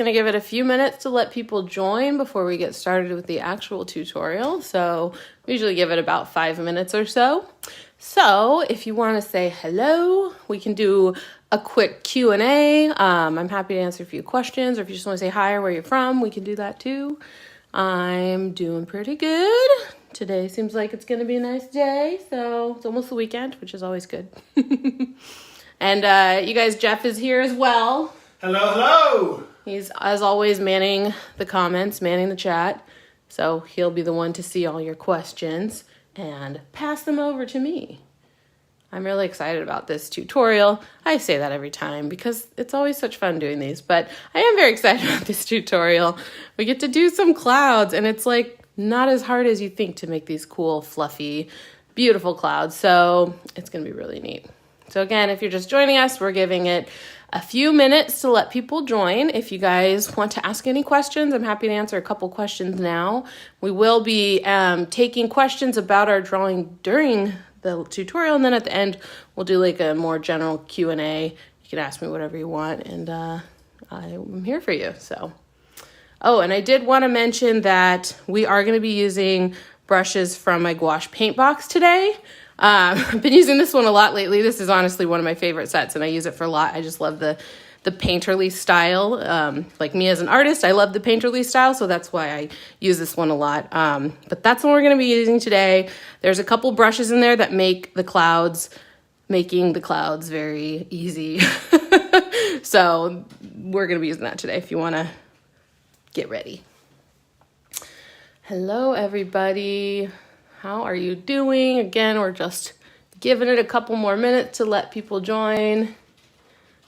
Gonna give it a few minutes to let people join before we get started with the actual tutorial. So we usually give it about 5 minutes or so. So if you want to say hello, we can do a quick Q&A. I'm happy to answer a few questions, or if you just want to say hi or where you're from, we can do that too. I'm doing pretty good. Today seems like it's gonna be a nice day, so it's almost the weekend, which is always good. And you guys, Jeff is here as well. Hello, hello! He's, as always, manning the comments, manning the chat. So he'll be the one to see all your questions and pass them over to me. I'm really excited about this tutorial. I say that every time because it's always such fun doing these, but I am very excited about this tutorial. We get to do some clouds, and it's like not as hard as you think to make these cool, fluffy, beautiful clouds. So it's gonna be really neat. So again, if you're just joining us, we're giving it a few minutes to let people join. If you guys want to ask any questions, I'm happy to answer a couple questions now. We will be taking questions about our drawing during the tutorial, and then at the end, we'll do like a more general Q&A. You can ask me whatever you want, and I'm here for you. So, oh, and I did want to mention that we are going to be using brushes from my Gouache Paintbox today. I've been using this one a lot lately. This is honestly one of my favorite sets, and I use it for a lot. I just love the painterly style. Like me as an artist, I love the painterly style, so that's why I use this one a lot. But that's what we're going to be using today. There's a couple brushes in there that make the clouds, making the clouds very easy. So we're going to be using that today if you want to get ready. Hello, everybody. How are you doing? Again, we're just giving it a couple more minutes to let people join.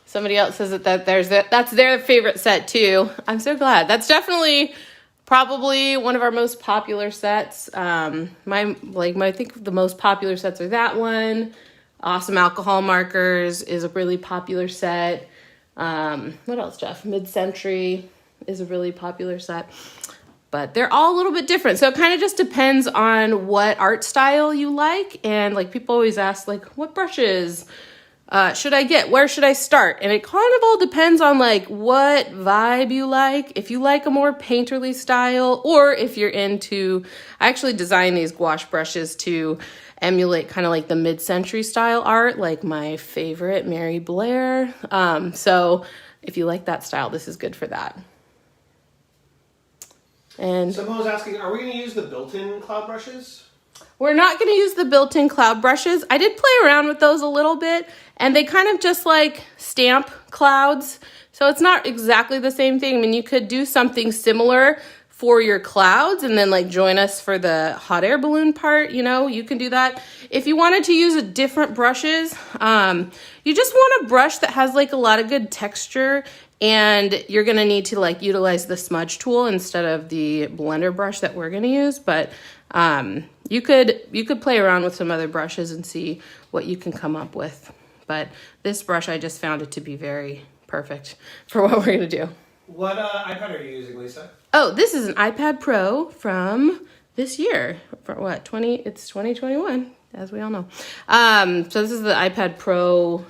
Somebody else says that's their favorite set too. I'm so glad. That's definitely probably one of our most popular sets. I think the most popular sets are that one. Awesome Alcohol Markers is a really popular set. What else, Jeff? Mid-Century is a really popular set. But they're all a little bit different. So it kind of just depends on what art style you like. And like people always ask, like, what brushes should I get? Where should I start? And it kind of all depends on like what vibe you like. If you like a more painterly style, or if you're into, I actually designed these gouache brushes to emulate kind of like the mid-century style art, like my favorite, Mary Blair. So if you like that style, this is good for that. And someone was asking, are we going to use the built-in cloud brushes? We're not going to use the built-in cloud brushes. I did play around with those a little bit, and they kind of just like stamp clouds. So it's not exactly the same thing. I mean, you could do something similar for your clouds and then like join us for the hot air balloon part. You know, you can do that. If you wanted to use different brushes, you just want a brush that has like a lot of good texture. And you're gonna need to like utilize the smudge tool instead of the blender brush that we're gonna use. But you could play around with some other brushes and see what you can come up with. But this brush, I just found it to be very perfect for what we're gonna do. What iPad are you using, Lisa? Oh, this is an iPad Pro from this year. For what, it's 2021, as we all know. So this is the iPad Pro.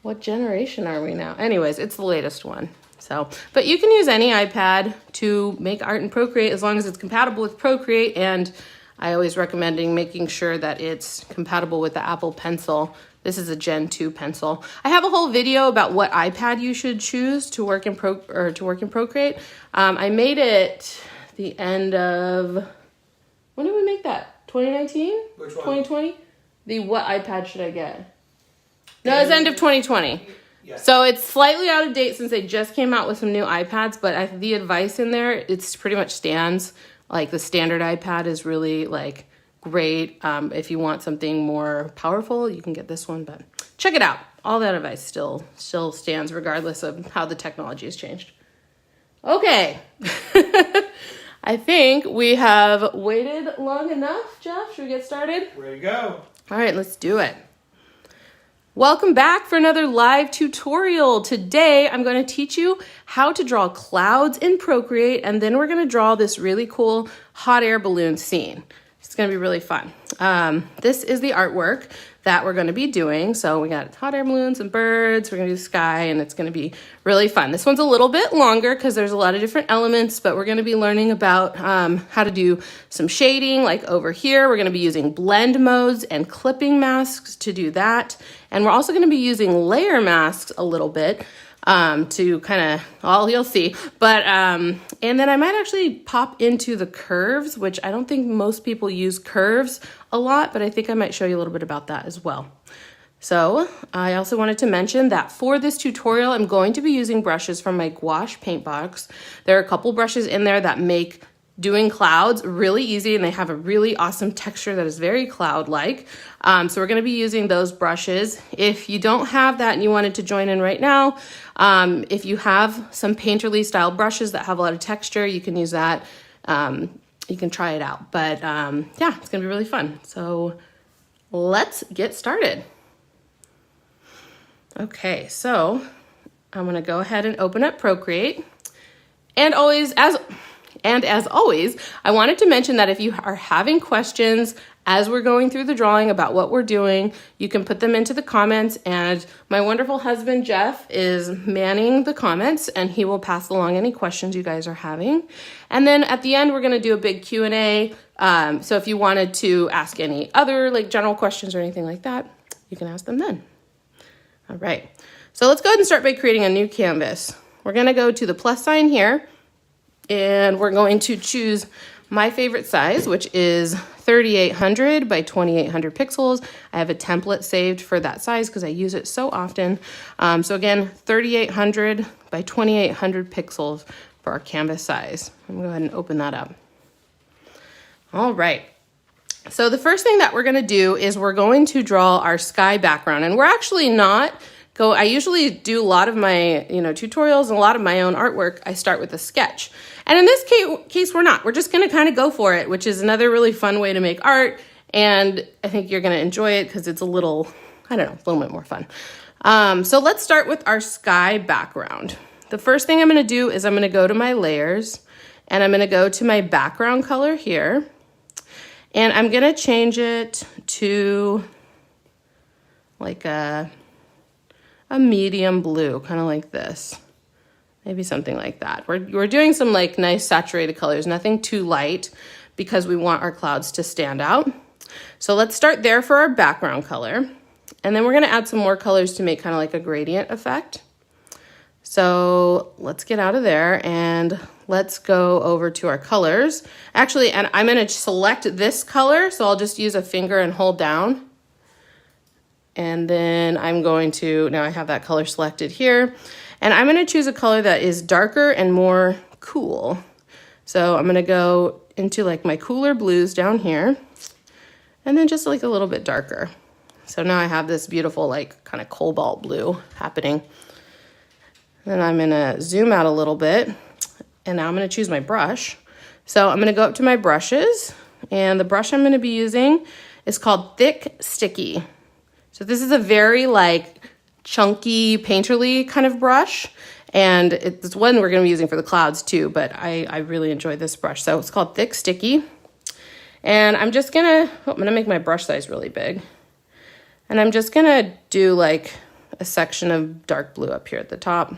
What generation are we now? Anyways, it's the latest one. So, but you can use any iPad to make art in Procreate as long as it's compatible with Procreate. And I always recommend making sure that it's compatible with the Apple Pencil. This is a Gen 2 pencil. I have a whole video about what iPad you should choose to work in Procreate. I made it the end of, when did we make that? 2019? Which one? 2020? What iPad should I get? No, it's end of 2020. Yeah. So it's slightly out of date since they just came out with some new iPads, but the advice in there, it's pretty much stands. Like the standard iPad is really like great. If you want something more powerful, you can get this one, but check it out. All that advice still stands regardless of how the technology has changed. Okay. I think we have waited long enough, Jeff. Should we get started? Ready to go. All right, let's do it. Welcome back for another live tutorial. Today, I'm going to teach you how to draw clouds in Procreate, and then we're going to draw this really cool hot air balloon scene. It's going to be really fun. This is the artwork that we're going to be doing. So we got hot air balloons and birds. We're going to do sky, and it's going to be really fun. This one's a little bit longer because there's a lot of different elements, but we're going to be learning about how to do some shading. Like over here, we're going to be using blend modes and clipping masks to do that. And we're also going to be using layer masks a little bit to kind of, well, you'll see. But, and then I might actually pop into the curves, which I don't think most people use curves a lot, but I think I might show you a little bit about that as well. So I also wanted to mention that for this tutorial, I'm going to be using brushes from my Gouache Paintbox. There are a couple brushes in there that make doing clouds really easy, and they have a really awesome texture that is very cloud-like. So we're going to be using those brushes. If you don't have that and you wanted to join in right now, if you have some painterly style brushes that have a lot of texture, you can use that. You can try it out. But yeah, it's going to be really fun. So let's get started. Okay, so I'm going to go ahead and open up Procreate. And as always, I wanted to mention that if you are having questions as we're going through the drawing about what we're doing, you can put them into the comments, and my wonderful husband, Jeff, is manning the comments, and he will pass along any questions you guys are having. And then at the end, we're going to do a big Q&A. So if you wanted to ask any other like general questions or anything like that, you can ask them then. All right. So let's go ahead and start by creating a new canvas. We're going to go to the plus sign here, and we're going to choose my favorite size, which is 3800 by 2800 pixels. I have a template saved for that size because I use it so often. So again, 3800 by 2800 pixels for our canvas size. I'm going to go ahead and open that up. All right. So the first thing that we're going to do is we're going to draw our sky background, and we're actually not I usually do a lot of my, tutorials and a lot of my own artwork. I start with a sketch. And in this case, we're not. We're just going to kind of go for it, which is another really fun way to make art. And I think you're going to enjoy it because it's a little, a little bit more fun. So let's start with our sky background. The first thing I'm going to do is I'm going to go to my layers, and I'm going to go to my background color here. And I'm going to change it to like a medium blue, kind of like this. Maybe something like that. We're doing some like nice saturated colors, nothing too light, because we want our clouds to stand out. So let's start there for our background color. And then we're going to add some more colors to make kind of like a gradient effect. So let's get out of there and let's go over to our colors. Actually, and I'm going to select this color, so I'll just use a finger and hold down. And then I'm going to, now I have that color selected here, and I'm going to choose a color that is darker and more cool. So I'm going to go into like my cooler blues down here, and then just like a little bit darker. So now I have this beautiful like kind of cobalt blue happening. Then I'm going to zoom out a little bit, and now I'm going to choose my brush. So I'm going to go up to my brushes, and the brush I'm going to be using is called Thick Sticky. So this is a very like chunky painterly kind of brush, and it's one we're going to be using for the clouds too, but I really enjoy this brush. So it's called Thick Sticky. And I'm just going to make my brush size really big. And I'm just going to do like a section of dark blue up here at the top.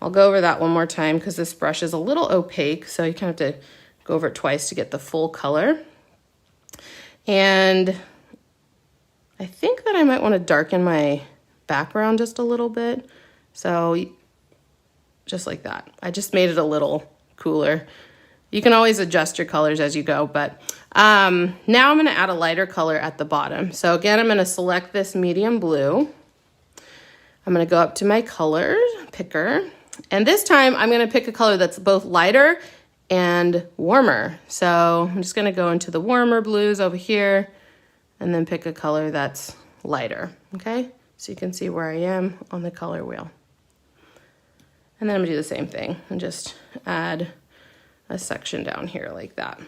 I'll go over that one more time because this brush is a little opaque, so you kind of have to go over it twice to get the full color. And I think that I might want to darken my background just a little bit. So just like that. I just made it a little cooler. You can always adjust your colors as you go, but now I'm going to add a lighter color at the bottom. So again, I'm going to select this medium blue. I'm going to go up to my color picker, and this time I'm going to pick a color that's both lighter and warmer. So I'm just going to go into the warmer blues over here, and then pick a color that's lighter, okay? So you can see where I am on the color wheel. And then I'm gonna do the same thing and just add a section down here like that.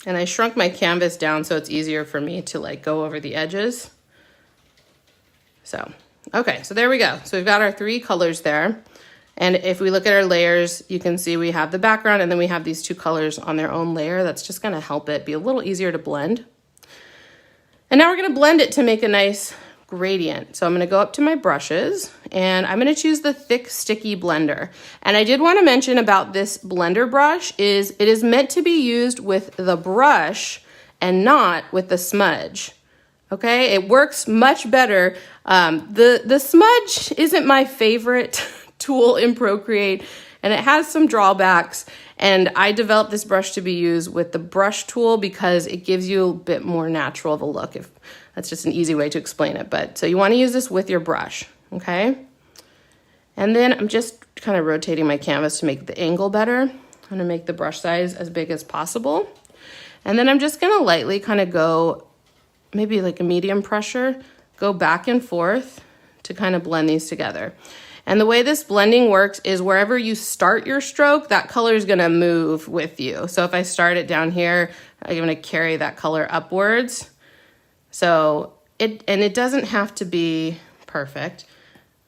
And I shrunk my canvas down so it's easier for me to like go over the edges. So, okay, so there we go. So we've got our three colors there. And if we look at our layers, you can see we have the background and then we have these two colors on their own layer. That's just gonna help it be a little easier to blend. And now we're gonna blend it to make a nice gradient. So I'm gonna go up to my brushes and I'm gonna choose the thick sticky blender. And I did wanna mention about this blender brush is it is meant to be used with the brush and not with the smudge. Okay, it works much better. The smudge isn't my favorite tool in Procreate and it has some drawbacks. And I developed this brush to be used with the brush tool because it gives you a bit more natural of a look. If that's just an easy way to explain it. But so you want to use this with your brush, okay? And then I'm just kind of rotating my canvas to make the angle better. I'm gonna make the brush size as big as possible. And then I'm just gonna lightly kind of go, maybe like a medium pressure, go back and forth to kind of blend these together. And the way this blending works is wherever you start your stroke, that color is gonna move with you. So if I start it down here, I'm gonna carry that color upwards. So it doesn't have to be perfect.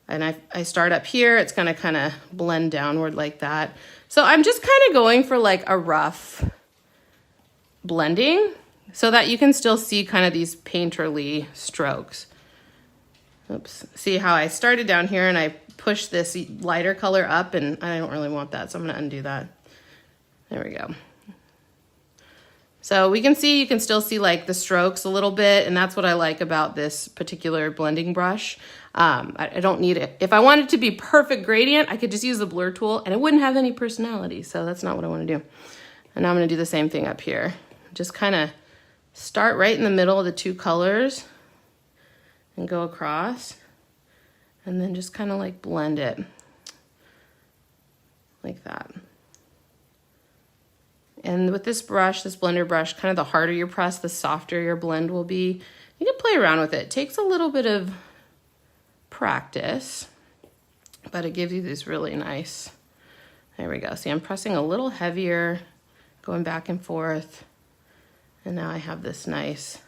And I start up here, it's gonna kind of blend downward like that. So I'm just kind of going for like a rough blending so that you can still see kind of these painterly strokes. Oops, see how I started down here and I pushed this lighter color up and I don't really want that, so I'm gonna undo that. There we go. So we can see, you can still see like the strokes a little bit, and that's what I like about this particular blending brush. I don't need it. If I wanted to be perfect gradient, I could just use the blur tool and it wouldn't have any personality, so that's not what I wanna do. And now I'm gonna do the same thing up here. Just kind of start right in the middle of the two colors and go across, and then just kind of like blend it like that. And with this brush, this blender brush, kind of the harder you press, the softer your blend will be. You can play around with it. It takes a little bit of practice, but it gives you these really nice, there we go. See, I'm pressing a little heavier, going back and forth, and now I have this nice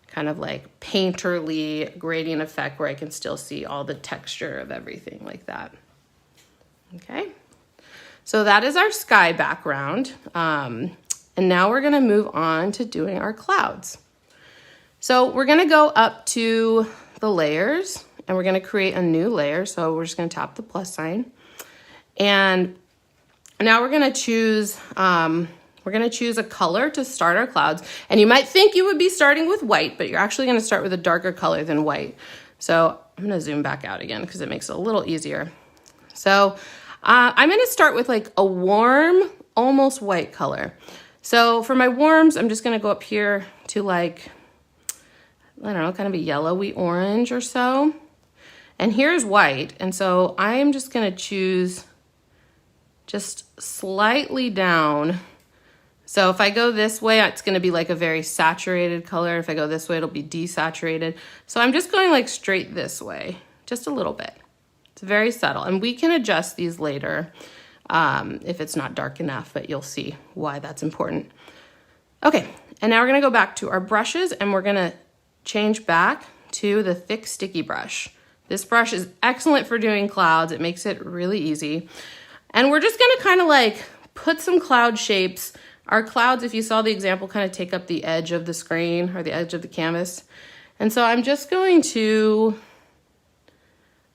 kind of like painterly gradient effect where I can still see all the texture of everything like that. Okay, so that is our sky background. And now we're gonna move on to doing our clouds. So we're gonna go up to the layers and we're gonna create a new layer. So we're just gonna tap the plus sign. And now we're gonna choose a color to start our clouds. And you might think you would be starting with white, but you're actually gonna start with a darker color than white. So I'm gonna zoom back out again because it makes it a little easier. So I'm gonna start with like a warm, almost white color. So for my warms, I'm just gonna go up here to like, I don't know, kind of a yellowy orange or so. And here's white. And so I'm just gonna choose just slightly down. So if I go this way, it's gonna be like a very saturated color. If I go this way, it'll be desaturated. So I'm just going like straight this way, just a little bit. It's very subtle, and we can adjust these later if it's not dark enough, but you'll see why that's important. Okay, and now we're gonna go back to our brushes and we're gonna change back to the thick sticky brush. This brush is excellent for doing clouds. It makes it really easy. And we're just gonna kind of like put some cloud shapes. Our clouds, if you saw the example, kind of take up the edge of the screen or the edge of the canvas. And so I'm just going to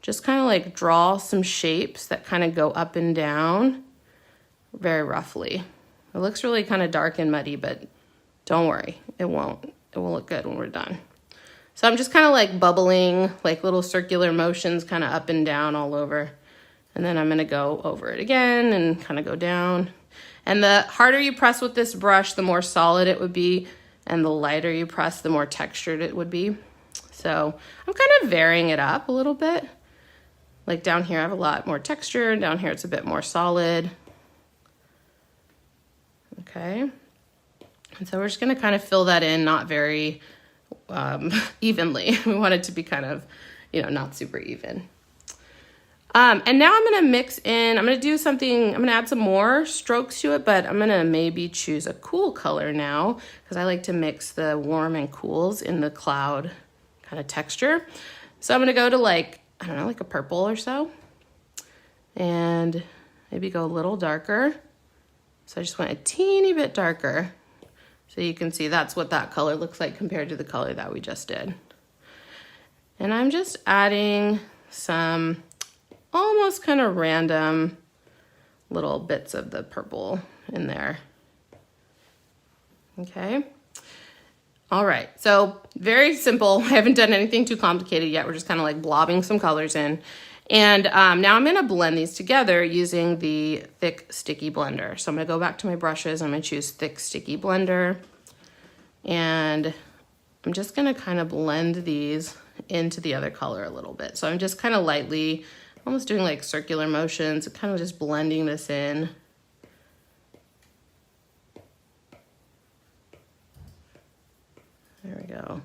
just kind of like draw some shapes that kind of go up and down very roughly. It looks really kind of dark and muddy, but don't worry, it won't. It will look good when we're done. So I'm just kind of like bubbling, like little circular motions kind of up and down all over. And then I'm gonna go over it again and kind of go down. And the harder you press with this brush, the more solid it would be. And the lighter you press, the more textured it would be. So I'm kind of varying it up a little bit. Like down here, I have a lot more texture, and down here it's a bit more solid. Okay. And so we're just gonna kind of fill that in, not very evenly. We want it to be kind of, you know, not super even. And now I'm gonna mix in, I'm gonna add some more strokes to it, but I'm gonna maybe choose a cool color now because I like to mix the warm and cools in the cloud kind of texture. So I'm gonna go to like, I don't know, like a purple or so. and maybe go a little darker. So I just went a teeny bit darker. So you can see that's what that color looks like compared to the color that we just did. And I'm just adding some almost kind of random little bits of the purple in there. Okay. All right, so very simple. I haven't done anything too complicated yet. We're just kind of like blobbing some colors in. And now I'm gonna blend these together using the thick sticky blender. So I'm gonna go back to my brushes. I'm gonna choose thick sticky blender. And I'm just gonna kind of blend these into the other color a little bit. So I'm just kind of lightly, almost doing like circular motions, kind of just blending this in. There we go.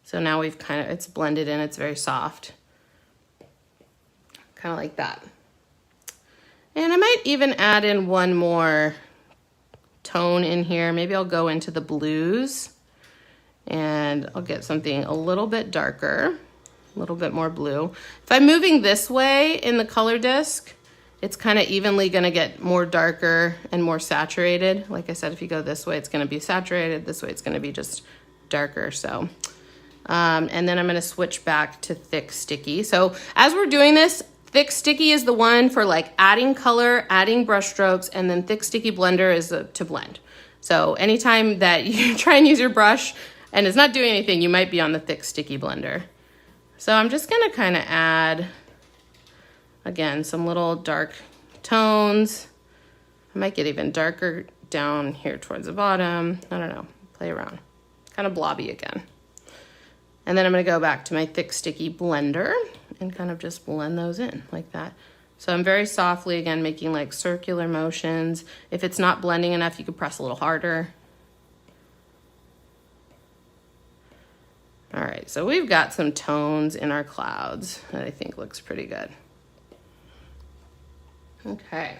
So now we've kind of, it's blended in, it's very soft. Kind of like that. And I might even add in one more tone in here. Maybe I'll go into the blues and I'll get something a little bit darker, a little bit more blue. If I'm moving this way in the color disc, it's kind of evenly gonna get more darker and more saturated. Like I said, if you go this way, it's gonna be saturated. This way, it's gonna be just darker, so. And then I'm gonna switch back to thick sticky. So as we're doing this, thick sticky is the one for like adding color, adding brush strokes, and then thick sticky blender is to blend. So anytime that you try and use your brush and it's not doing anything, you might be on the thick sticky blender. So I'm just gonna kind of add, again, some little dark tones. I might get even darker down here towards the bottom. I don't know, play around. Kind of blobby again. And then I'm gonna go back to my thick sticky blender and kind of just blend those in like that. So I'm very softly, again, making like circular motions. If it's not blending enough, you could press a little harder. All right, so we've got some tones in our clouds that I think looks pretty good. Okay.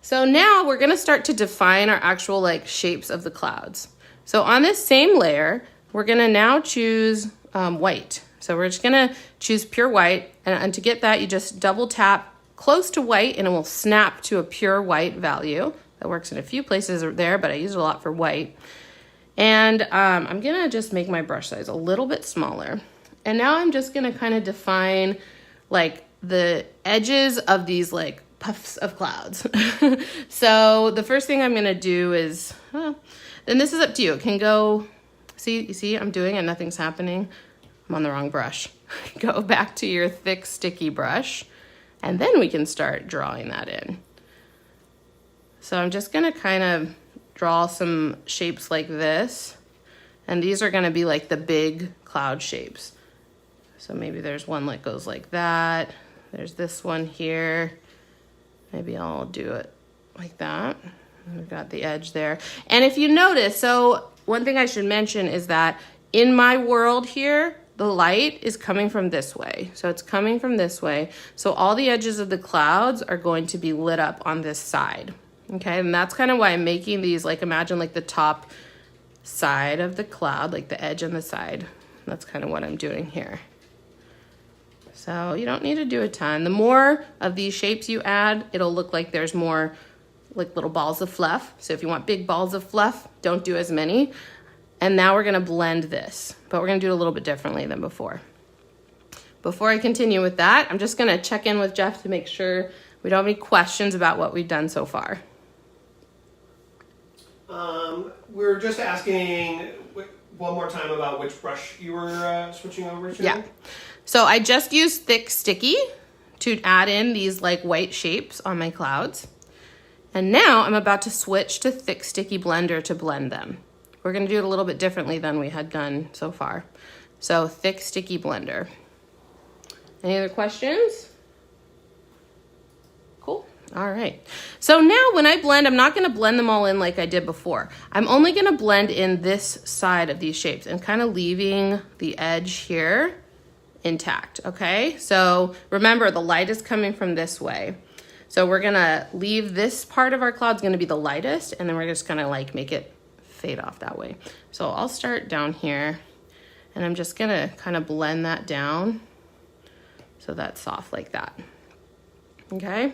So now we're gonna start to define our actual like shapes of the clouds. So on this same layer, we're gonna now choose white. So we're just gonna choose pure white, and to get that, you just double tap close to white and it will snap to a pure white value. That works in a few places there, but I use it a lot for white. And I'm gonna just make my brush size a little bit smaller. And now I'm just gonna kind of define like the edges of these like puffs of clouds. So the first thing I'm gonna do is, then this is up to you. It can go, you see I'm doing it, nothing's happening. I'm on the wrong brush. Go back to your thick sticky brush and then we can start drawing that in. So I'm just gonna kind of draw some shapes like this, and these are gonna be like the big cloud shapes. So maybe there's one that goes like that. There's this one here. Maybe I'll do it like that. We've got the edge there. And if you notice, so one thing I should mention is that in my world here, the light is coming from this way. So it's coming from this way. So all the edges of the clouds are going to be lit up on this side. Okay, and that's kind of why I'm making these, like imagine like the top side of the cloud, like the edge on the side. That's kind of what I'm doing here. So you don't need to do a ton. The more of these shapes you add, it'll look like there's more like little balls of fluff. So if you want big balls of fluff, don't do as many. And now we're gonna blend this, but we're gonna do it a little bit differently than before. Before I continue with that, I'm just gonna check in with Jeff to make sure we don't have any questions about what we've done so far. We're just asking one more time about which brush you were switching over to. Yeah, so I just used thick sticky to add in these like white shapes on my clouds. And now I'm about to switch to thick sticky blender to blend them. We're gonna do it a little bit differently than we had done so far. So thick sticky blender. Any other questions? Cool, all right. So now when I blend, I'm not gonna blend them all in like I did before. I'm only gonna blend in this side of these shapes and kind of leaving the edge here intact, okay? So remember, the light is coming from this way. So we're gonna leave this part of our cloud's gonna be the lightest, and then we're just gonna like make it fade off that way. So I'll start down here, and I'm just gonna kind of blend that down so that's soft like that. Okay,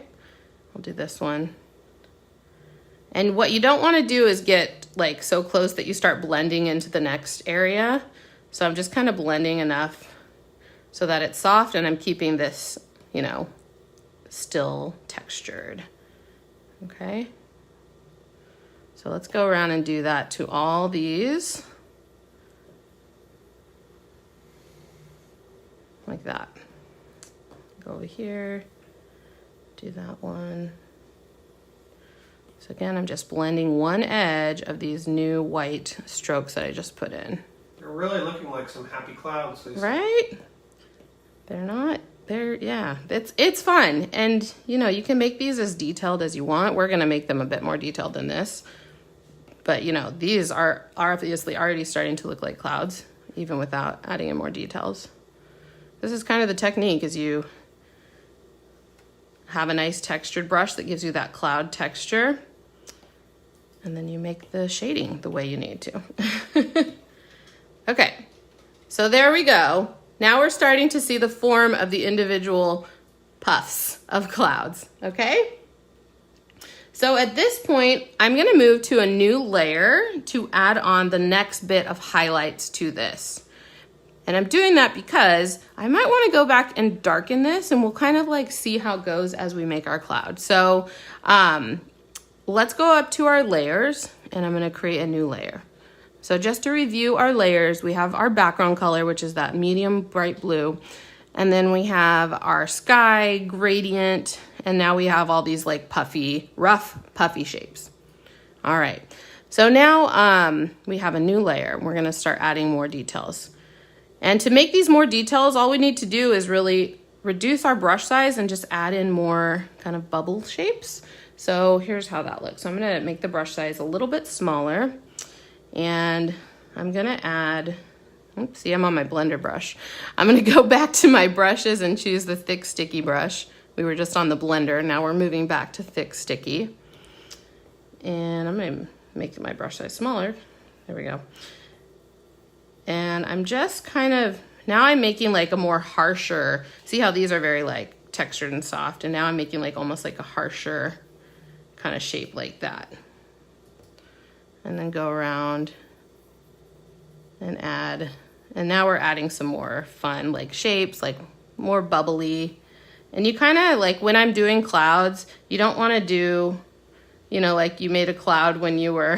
I'll do this one. And what you don't want to do is get like so close that you start blending into the next area. So I'm just kind of blending enough so that it's soft, and I'm keeping this, you know, still textured. Okay. So let's go around and do that to all these. Like that. Go over here, do that one. So again, I'm just blending one edge of these new white strokes that I just put in. They're really looking like some happy clouds. Right? They're not, yeah, it's fun. And you know, you can make these as detailed as you want. We're gonna make them a bit more detailed than this. But you know, these are obviously already starting to look like clouds, even without adding in more details. This is kind of the technique, is you have a nice textured brush that gives you that cloud texture, and then you make the shading the way you need to. Okay, so there we go. Now we're starting to see the form of the individual puffs of clouds, okay? So at this point, I'm gonna move to a new layer to add on the next bit of highlights to this. And I'm doing that because I might want to go back and darken this, and we'll kind of like see how it goes as we make our cloud. So let's go up to our layers, and I'm going to create a new layer. So just to review our layers, we have our background color, which is that medium bright blue. And then we have our sky gradient, and now we have all these like puffy, rough puffy shapes. All right, so now we have a new layer. We're going to start adding more details. And to make these more details, all we need to do is really reduce our brush size and just add in more kind of bubble shapes. So here's how that looks. So I'm gonna make the brush size a little bit smaller, and I'm gonna add, oops, see, I'm on my blender brush. I'm gonna go back to my brushes and choose the thick sticky brush. We were just on the blender, now we're moving back to thick sticky. And I'm gonna make my brush size smaller. There we go. And I'm just kind of, now I'm making like a more harsher, see how these are very like textured and soft, and now I'm making like almost like a harsher kind of shape like that. And then go around and add, and now we're adding some more fun like shapes, like more bubbly. And you kind of like, when I'm doing clouds, you don't want to do, you know, like you made a cloud when you were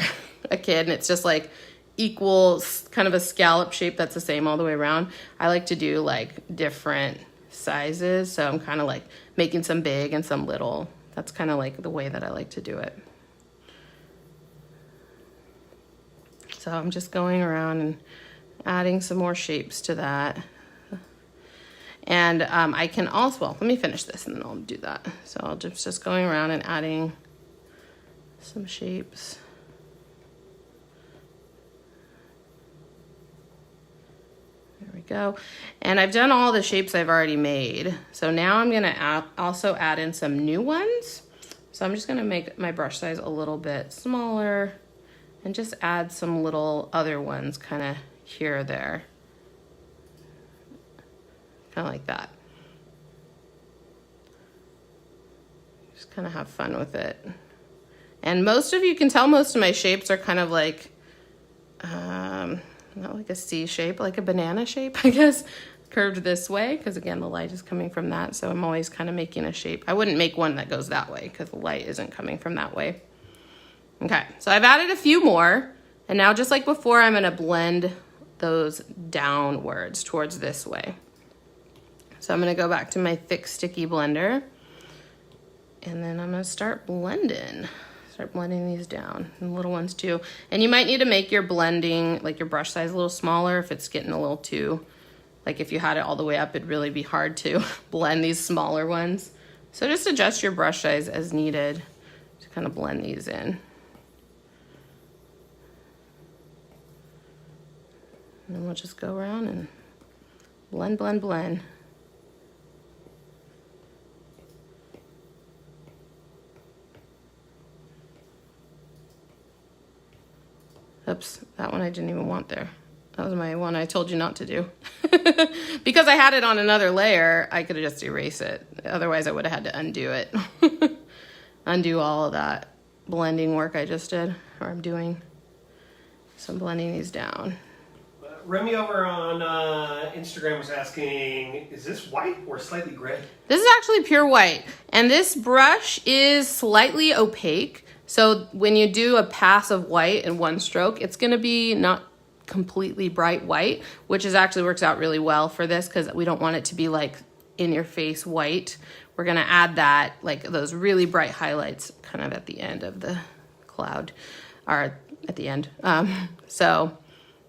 a kid and it's just like equal kind of a scallop shape that's the same all the way around. I like to do like different sizes, so I'm kind of like making some big and some little. That's kind of like the way that I like to do it. So I'm just going around and adding some more shapes to that. And I can also, well, let me finish this and then I'll do that. So I'll just going around and adding some shapes. There we go. And I've done all the shapes I've already made. So now I'm gonna also add in some new ones. So I'm just gonna make my brush size a little bit smaller and just add some little other ones kind of here or there. Kind of like that. Just kind of have fun with it. And most of you can tell most of my shapes are kind of like, not like a C shape, like a banana shape, I guess, curved this way, because again, the light is coming from that. So I'm always kind of making a shape. I wouldn't make one that goes that way because the light isn't coming from that way. Okay, so I've added a few more. And now just like before, I'm gonna blend those downwards towards this way. So I'm gonna go back to my thick sticky blender, and then I'm gonna start blending. Start blending these down, and the little ones too. And you might need to make your blending, like your brush size, a little smaller if it's getting a little too, like if you had it all the way up, it'd really be hard to blend these smaller ones. So just adjust your brush size as needed to kind of blend these in. And then we'll just go around and blend, blend, blend. Oops, that one I didn't even want there. That was my one I told you not to do. Because I had it on another layer, I could have just erased it. Otherwise, I would have had to undo it. Undo all of that blending work I just did, or I'm doing. So I'm blending these down. Remy over on Instagram was asking, is this white or slightly gray? This is actually pure white. And this brush is slightly opaque. So when you do a pass of white in one stroke, it's gonna be not completely bright white, which is actually works out really well for this because we don't want it to be like in your face white. We're gonna add that, like those really bright highlights kind of at the end of the cloud, or at the end. So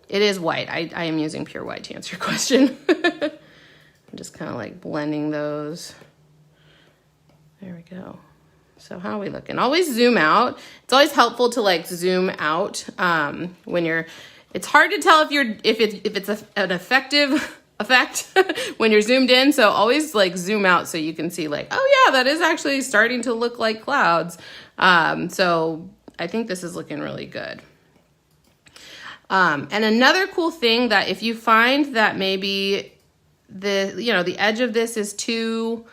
it is white. I am using pure white to answer your question. I'm just kind of like blending those. There we go. So how are we looking? Always zoom out. It's always helpful to like zoom out when you're, it's hard to tell if it's an effective effect when you're zoomed in. So always like zoom out so you can see like, oh yeah, that is actually starting to look like clouds. So I think this is looking really good. And another cool thing that if you find that maybe the edge of this is too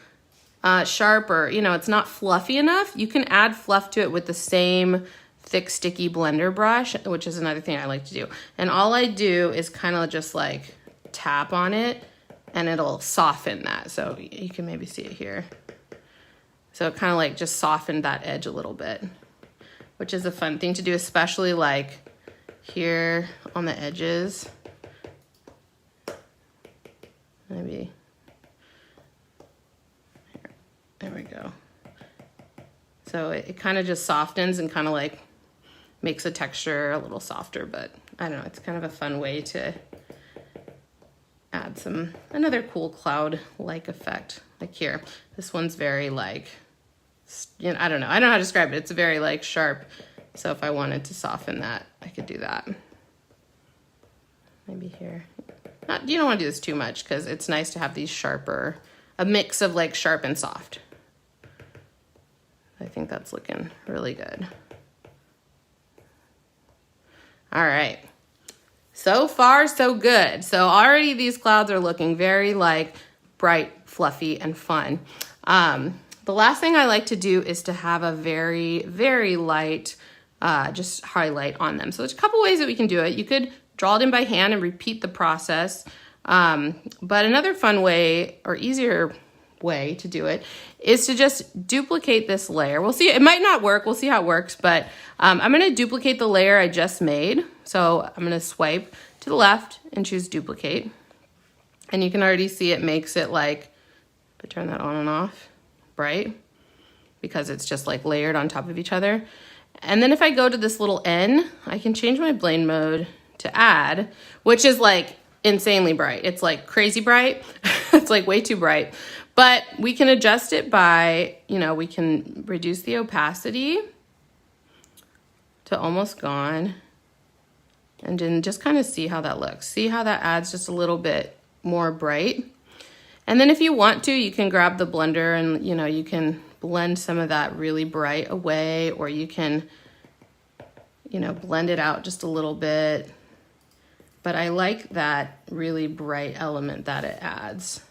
sharp, or it's not fluffy enough, you can add fluff to it with the same thick sticky blender brush, which is another thing I like to do. And all I do is kind of just like tap on it and it'll soften that. So you can maybe see it here. So it kind of like just softened that edge a little bit, which is a fun thing to do, especially like here on the edges. Maybe. There we go. So it kind of just softens and kind of like makes the texture a little softer, but I don't know, it's kind of a fun way to add another cool cloud-like effect. Like here, this one's very like, I don't know how to describe it. It's very like sharp. So if I wanted to soften that, I could do that. Maybe here. You don't want to do this too much because it's nice to have these sharper, a mix of like sharp and soft. I think that's looking really good. All right. So far, so good. So already these clouds are looking very like bright, fluffy, and fun. The last thing I like to do is to have a very, very light just highlight on them. So there's a couple ways that we can do it. You could draw it in by hand and repeat the process. But another fun way, or easier way to do it, is to just duplicate this layer. We'll see, it might not work, we'll see how it works, but I'm gonna duplicate the layer I just made. So I'm gonna swipe to the left and choose duplicate. And you can already see it makes it like, if I turn that on and off, bright, because it's just like layered on top of each other. And then if I go to this little N, I can change my blend mode to add, which is like insanely bright. It's like crazy bright. It's like way too bright. But we can adjust it by, we can reduce the opacity to almost gone. And then just kind of see how that looks. See how that adds just a little bit more bright. And then if you want to, you can grab the blender and, you can blend some of that really bright away, or you can, blend it out just a little bit. But I like that really bright element that it adds.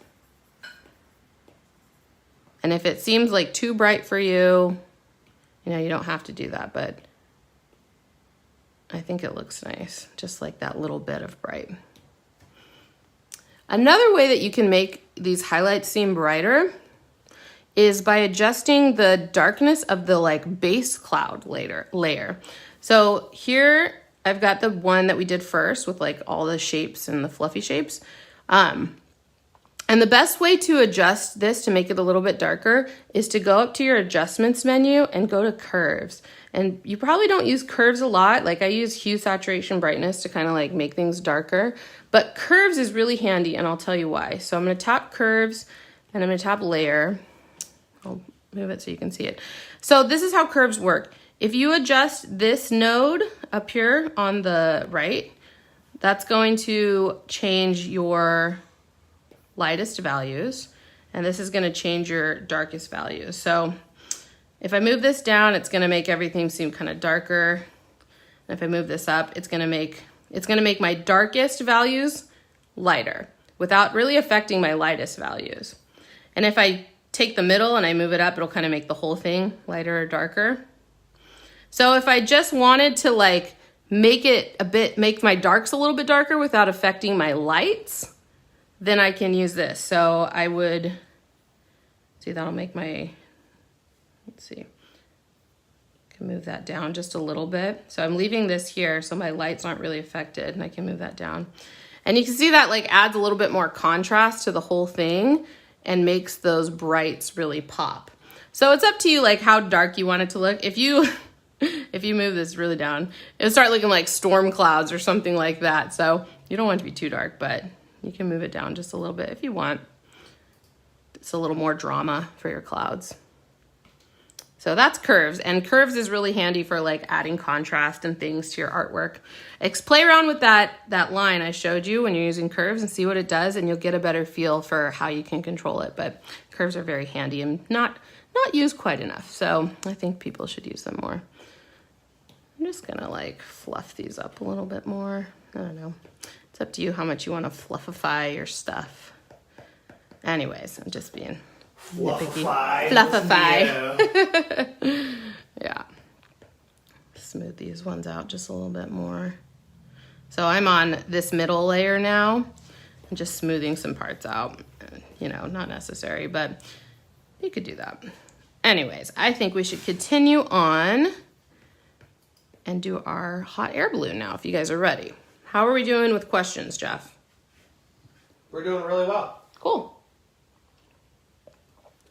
And if it seems like too bright for you, you don't have to do that, but I think it looks nice, just like that little bit of bright. Another way that you can make these highlights seem brighter is by adjusting the darkness of the like base cloud layer. So here I've got the one that we did first with like all the shapes and the fluffy shapes. And the best way to adjust this to make it a little bit darker is to go up to your adjustments menu and go to curves. And you probably don't use curves a lot. Like I use hue, saturation, brightness to kind of like make things darker. But curves is really handy, and I'll tell you why. So I'm going to tap curves and I'm going to tap layer. I'll move it so you can see it. So this is how curves work. If you adjust this node up here on the right, that's going to change your lightest values, and this is going to change your darkest values. So if I move this down, it's going to make everything seem kind of darker. And if I move this up, it's going to make It's gonna make my darkest values lighter without really affecting my lightest values. And if I take the middle and I move it up, it'll kind of make the whole thing lighter or darker. So if I just wanted to like make my darks a little bit darker without affecting my lights, then I can use this. So I would, see, that'll make my, let's see, I can move that down just a little bit. So I'm leaving this here so my lights aren't really affected, and I can move that down. And you can see that like adds a little bit more contrast to the whole thing and makes those brights really pop. So it's up to you like how dark you want it to look. If you move this really down, it'll start looking like storm clouds or something like that. So you don't want it to be too dark, but you can move it down just a little bit if you want. It's a little more drama for your clouds. So that's curves, and curves is really handy for like adding contrast and things to your artwork. Play around with that line I showed you when you're using curves and see what it does, and you'll get a better feel for how you can control it. But curves are very handy and not used quite enough. So I think people should use them more. I'm just gonna like fluff these up a little bit more. I don't know. It's up to you how much you want to fluffify your stuff. Anyways, I'm just being Fluffify. Fluffify. Yeah. Smooth these ones out just a little bit more. So I'm on this middle layer now. I'm just smoothing some parts out. You know, not necessary, but you could do that. Anyways, I think we should continue on and do our hot air balloon now, if you guys are ready. How are we doing with questions, Jeff? We're doing really well. Cool.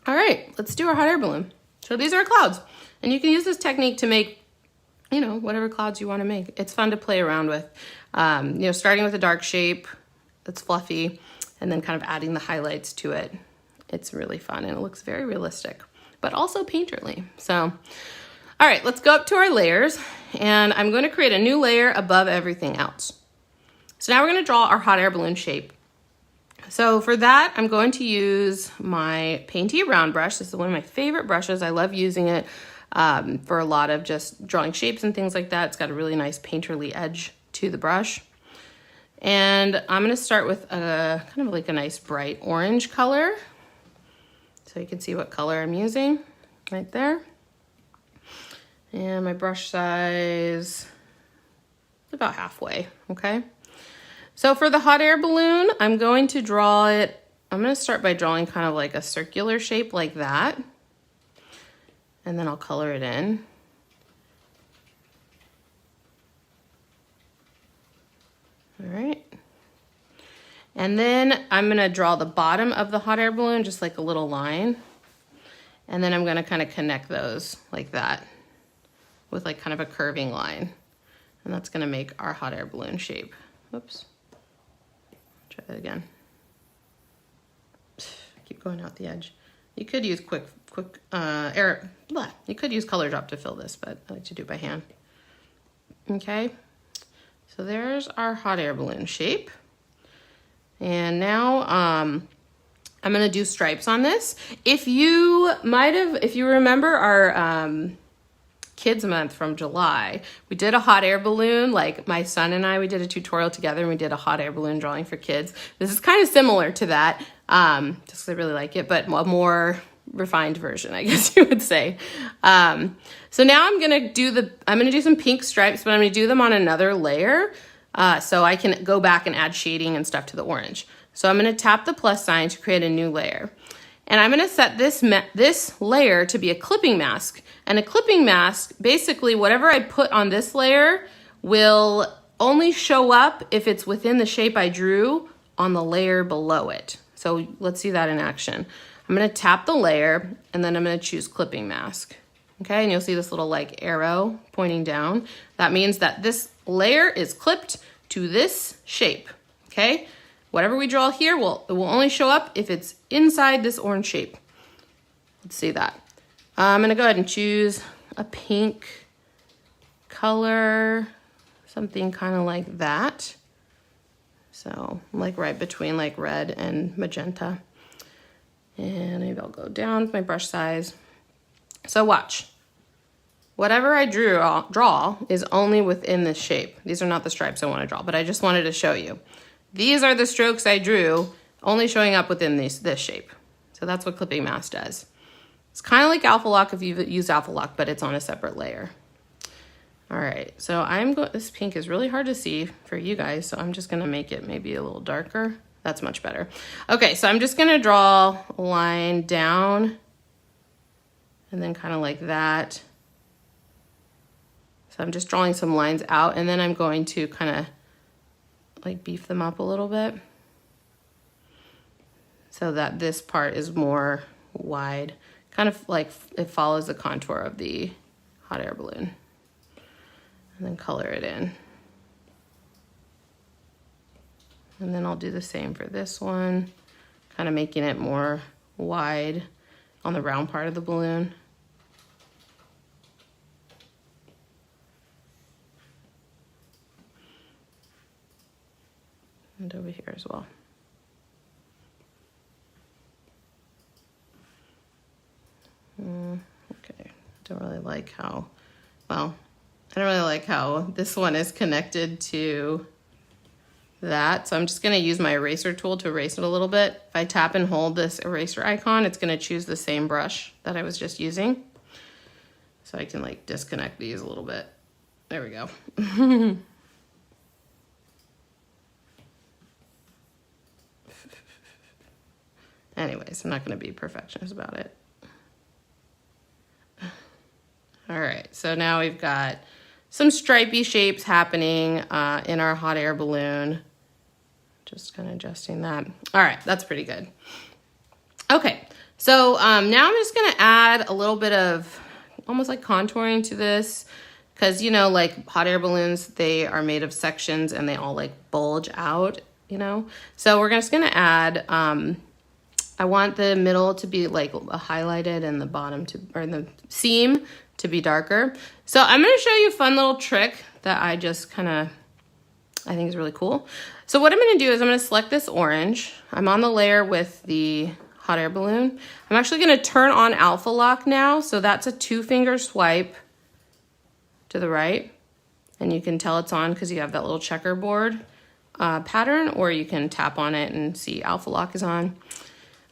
All right, let's do our hot air balloon. So these are clouds, and you can use this technique to make, you know, whatever clouds you want to make. It's fun to play around with. You know, starting with a dark shape that's fluffy, and then kind of adding the highlights to it. It's really fun, and it looks very realistic, but also painterly. So, all right, let's go up to our layers, and I'm going to create a new layer above everything else. So now we're going to draw our hot air balloon shape. So for that, I'm going to use my Painty Round brush. This is one of my favorite brushes. I love using it for a lot of just drawing shapes and things like that. It's got a really nice painterly edge to the brush. And I'm going to start with a kind of like a nice bright orange color. So you can see what color I'm using right there. And my brush size is about halfway, okay? So for the hot air balloon, I'm going to draw it, I'm going to start by drawing kind of like a circular shape like that. And then I'll color it in. All right. And then I'm going to draw the bottom of the hot air balloon, just like a little line. And then I'm going to kind of connect those like that with like kind of a curving line. And that's going to make our hot air balloon shape. Oops. Try that again. Keep going out the edge. You could use you could use color drop to fill this, but I like to do it by hand. Okay. So there's our hot air balloon shape. And now I'm going to do stripes on this. If you remember our Kids Month from July, we did a hot air balloon. Like my son and I, we did a tutorial together and we did a hot air balloon drawing for kids. This is kind of similar to that, just because I really like it, but a more refined version, I guess you would say. So now I'm going to do some pink stripes, but I'm going to do them on another layer. So I can go back and add shading and stuff to the orange. So I'm going to tap the plus sign to create a new layer. And I'm going to set this layer to be a clipping mask. And a clipping mask, basically whatever I put on this layer will only show up if it's within the shape I drew on the layer below it. So let's see that in action. I'm going to tap the layer and then I'm going to choose clipping mask. Okay, and you'll see this little like arrow pointing down. That means that this layer is clipped to this shape. Okay, whatever we draw here, it will only show up if it's inside this orange shape. Let's see that. I'm going to go ahead and choose a pink color, something kind of like that. So like right between like red and magenta. And maybe I'll go down with my brush size. So watch. whatever I draw is only within this shape. These are not the stripes I want to draw, but I just wanted to show you. These are the strokes I drew, only showing up within this shape. So that's what clipping mask does. It's kind of like Alpha Lock if you've used Alpha Lock, but it's on a separate layer. All right, so this pink is really hard to see for you guys, so I'm just gonna make it maybe a little darker. That's much better. Okay, so I'm just gonna draw a line down and then kind of like that. So I'm just drawing some lines out, and then I'm going to kind of like beef them up a little bit so that this part is more wide, kind of like it follows the contour of the hot air balloon. And then color it in. And then I'll do the same for this one, kind of making it more wide on the round part of the balloon. And over here as well. Okay, don't really like how, well, I don't really like how this one is connected to that. So I'm just gonna use my eraser tool to erase it a little bit. If I tap and hold this eraser icon, it's gonna choose the same brush that I was just using. So I can like disconnect these a little bit. There we go. Anyways, I'm not gonna be perfectionist about it. All right, so now we've got some stripy shapes happening in our hot air balloon. Just kind of adjusting that. All right, that's pretty good. Okay, so now I'm just gonna add a little bit of almost like contouring to this, because you know, like hot air balloons, they are made of sections and they all like bulge out, you know? So we're just gonna add, I want the middle to be like highlighted and the bottom to, or the seam to be darker. So I'm gonna show you a fun little trick that I just kind of, I think is really cool. So what I'm gonna do is I'm gonna select this orange. I'm on the layer with the hot air balloon. I'm actually gonna turn on Alpha Lock now. So that's a 2-finger swipe to the right. And you can tell it's on because you have that little checkerboard pattern, or you can tap on it and see Alpha Lock is on.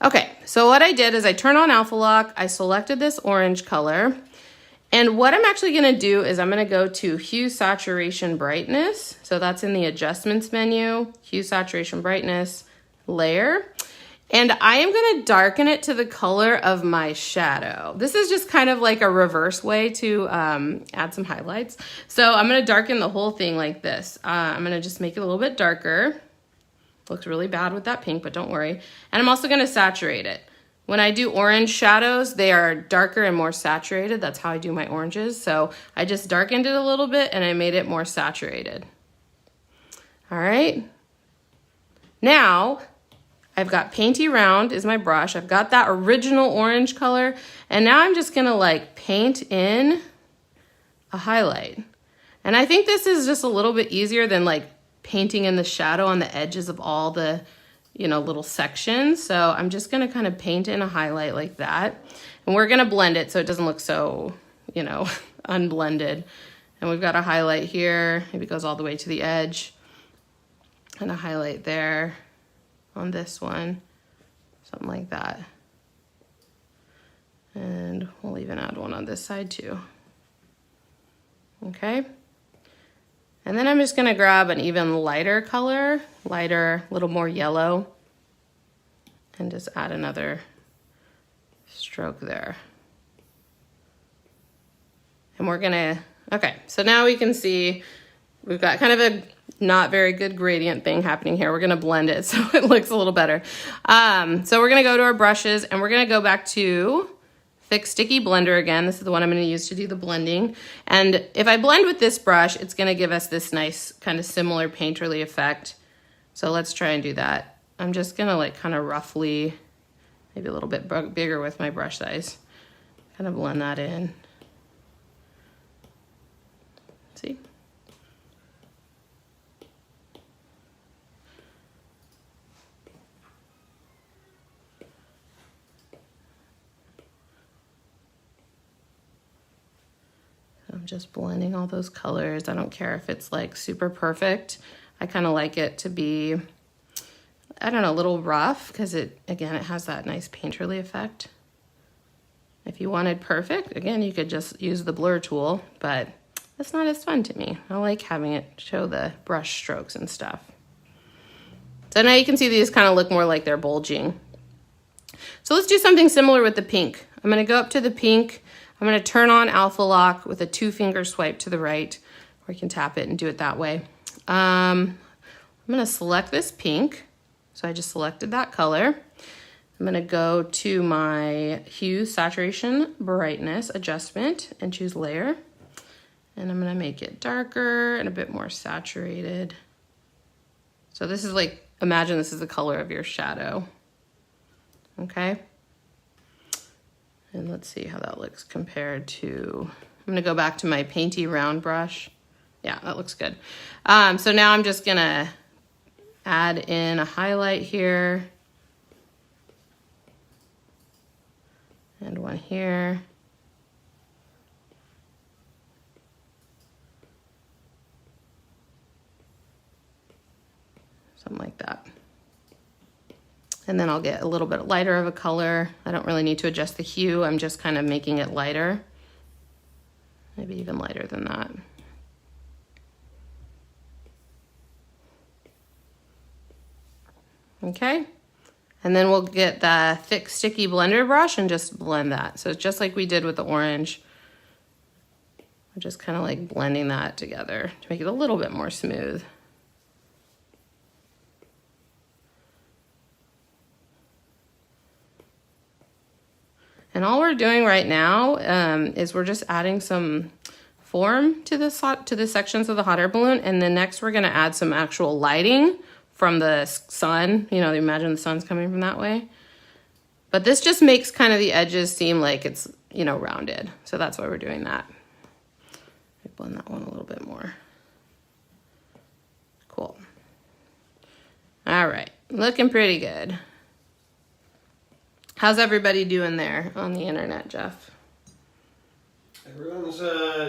Okay, so what I did is I turned on Alpha Lock, I selected this orange color, and what I'm actually gonna do is I'm gonna go to Hue, Saturation, Brightness. So that's in the Adjustments menu, Hue, Saturation, Brightness, Layer. And I am gonna darken it to the color of my shadow. This is just kind of like a reverse way to add some highlights. So I'm gonna darken the whole thing like this. I'm gonna just make it a little bit darker. Looks really bad with that pink, but don't worry. And I'm also gonna saturate it. When I do orange shadows, they are darker and more saturated. That's how I do my oranges. So I just darkened it a little bit and I made it more saturated. All right. Now, I've got Painty Round is my brush. I've got that original orange color. And now I'm just gonna like paint in a highlight. And I think this is just a little bit easier than like painting in the shadow on the edges of all the, you know, little sections. So I'm just gonna kind of paint in a highlight like that. And we're gonna blend it so it doesn't look so, you know, unblended. And we've got a highlight here. Maybe it goes all the way to the edge. And a highlight there on this one. Something like that. And we'll even add one on this side too. Okay. And then I'm just gonna grab an even lighter color, lighter, a little more yellow, and just add another stroke there. And we're gonna, okay, so now we can see we've got kind of a not very good gradient thing happening here. We're gonna blend it so it looks a little better. So we're gonna go to our brushes and we're gonna go back to Fix Sticky Blender again. This is the one I'm gonna use to do the blending. And if I blend with this brush, it's gonna give us this nice kind of similar painterly effect. So let's try and do that. I'm just gonna like kind of roughly, maybe a little bit bigger with my brush size, kind of blend that in. See? I'm just blending all those colors. I don't care if it's like super perfect. I kind of like it to be, I don't know, a little rough because it has that nice painterly effect. If you wanted perfect, again, you could just use the blur tool, but that's not as fun to me. I like having it show the brush strokes and stuff. So now you can see these kind of look more like they're bulging. So let's do something similar with the pink. I'm gonna go up to the pink. I'm gonna turn on Alpha Lock with a 2-finger swipe to the right, or you can tap it and do it that way. I'm gonna select this pink. So I just selected that color. I'm gonna go to my hue, saturation, brightness adjustment and choose layer. And I'm gonna make it darker and a bit more saturated. So this is like, imagine this is the color of your shadow, okay? And let's see how that looks compared to, I'm gonna go back to my painty round brush. Yeah, that looks good. So now I'm just gonna add in a highlight here. And one here. Something like that. And then I'll get a little bit lighter of a color. I don't really need to adjust the hue. I'm just kind of making it lighter. Maybe even lighter than that. Okay. And then we'll get the thick, sticky blender brush and just blend that. So just like we did with the orange, I'm just kind of like blending that together to make it a little bit more smooth. And all we're doing right now is we're just adding some form to the sections of the hot air balloon. And then next we're gonna add some actual lighting from the sun. You know, imagine the sun's coming from that way. But this just makes kind of the edges seem like it's, you know, rounded. So that's why we're doing that. I blend that one a little bit more. Cool. All right, looking pretty good. How's everybody doing there on the internet, Jeff? Everyone's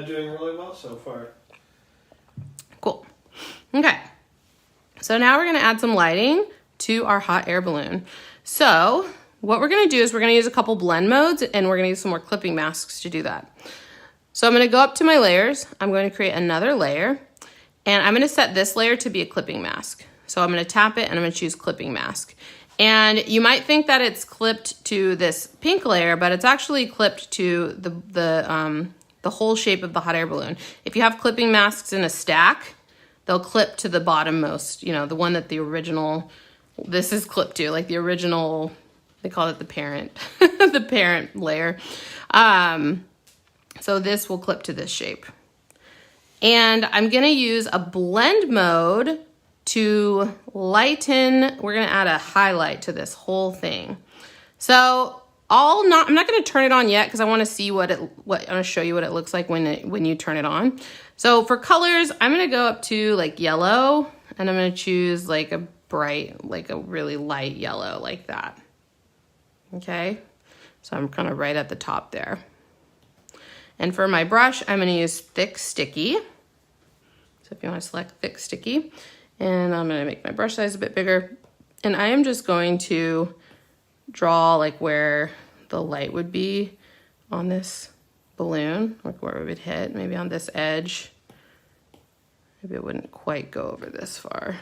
doing really well so far. Cool. Okay. So now we're gonna add some lighting to our hot air balloon. So what we're gonna do is we're gonna use a couple blend modes and we're gonna use some more clipping masks to do that. So I'm gonna go up to my layers. I'm going to create another layer and I'm gonna set this layer to be a clipping mask. So I'm gonna tap it and I'm gonna choose clipping mask. And you might think that it's clipped to this pink layer, but it's actually clipped to the whole shape of the hot air balloon. If you have clipping masks in a stack, they'll clip to the bottommost, you know, the one that the original, this is clipped to, like the original, they call it the parent, the parent layer. So this will clip to this shape. And I'm gonna use a blend mode to lighten, we're gonna add a highlight to this whole thing. So I'm not gonna turn it on yet because I wanna see I'm gonna show you what it looks like when you turn it on. So for colors, I'm gonna go up to like yellow and I'm gonna choose like a bright, like a really light yellow like that. Okay, so I'm kind of right at the top there. And for my brush, I'm gonna use thick sticky. So if you wanna select thick sticky, and I'm gonna make my brush size a bit bigger. And I am just going to draw like where the light would be on this balloon, like where it would hit, maybe on this edge. Maybe it wouldn't quite go over this far.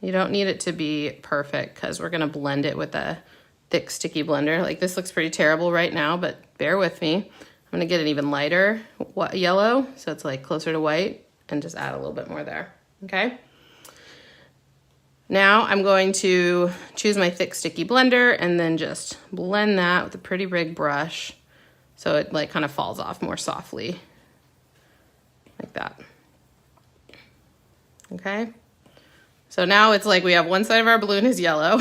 You don't need it to be perfect because we're gonna blend it with a thick sticky blender. Like this looks pretty terrible right now, but bear with me. I'm gonna get an even lighter yellow, so it's like closer to white, and just add a little bit more there, okay? Now I'm going to choose my thick sticky blender and then just blend that with a pretty big brush so it like kind of falls off more softly, like that, okay? So now it's like we have one side of our balloon is yellow,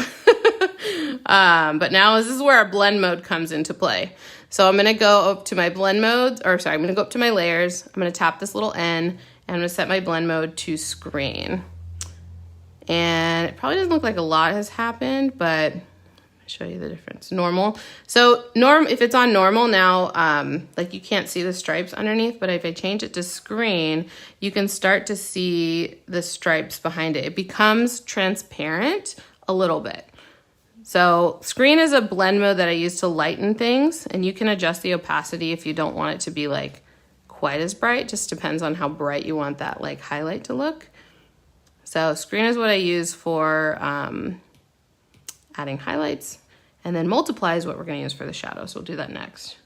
but now this is where our blend mode comes into play. So I'm gonna go up to my blend modes, I'm gonna go up to my layers, I'm gonna tap this little N, and I'm gonna set my blend mode to screen. And it probably doesn't look like a lot has happened, but show you the difference. Normal. So if it's on normal now, like you can't see the stripes underneath, but if I change it to screen, you can start to see the stripes behind it. It becomes transparent a little bit. So screen is a blend mode that I use to lighten things, and you can adjust the opacity if you don't want it to be like quite as bright. Just depends on how bright you want that like highlight to look. So screen is what I use for adding highlights, and then multiply is what we're going to use for the shadow. So we'll do that next.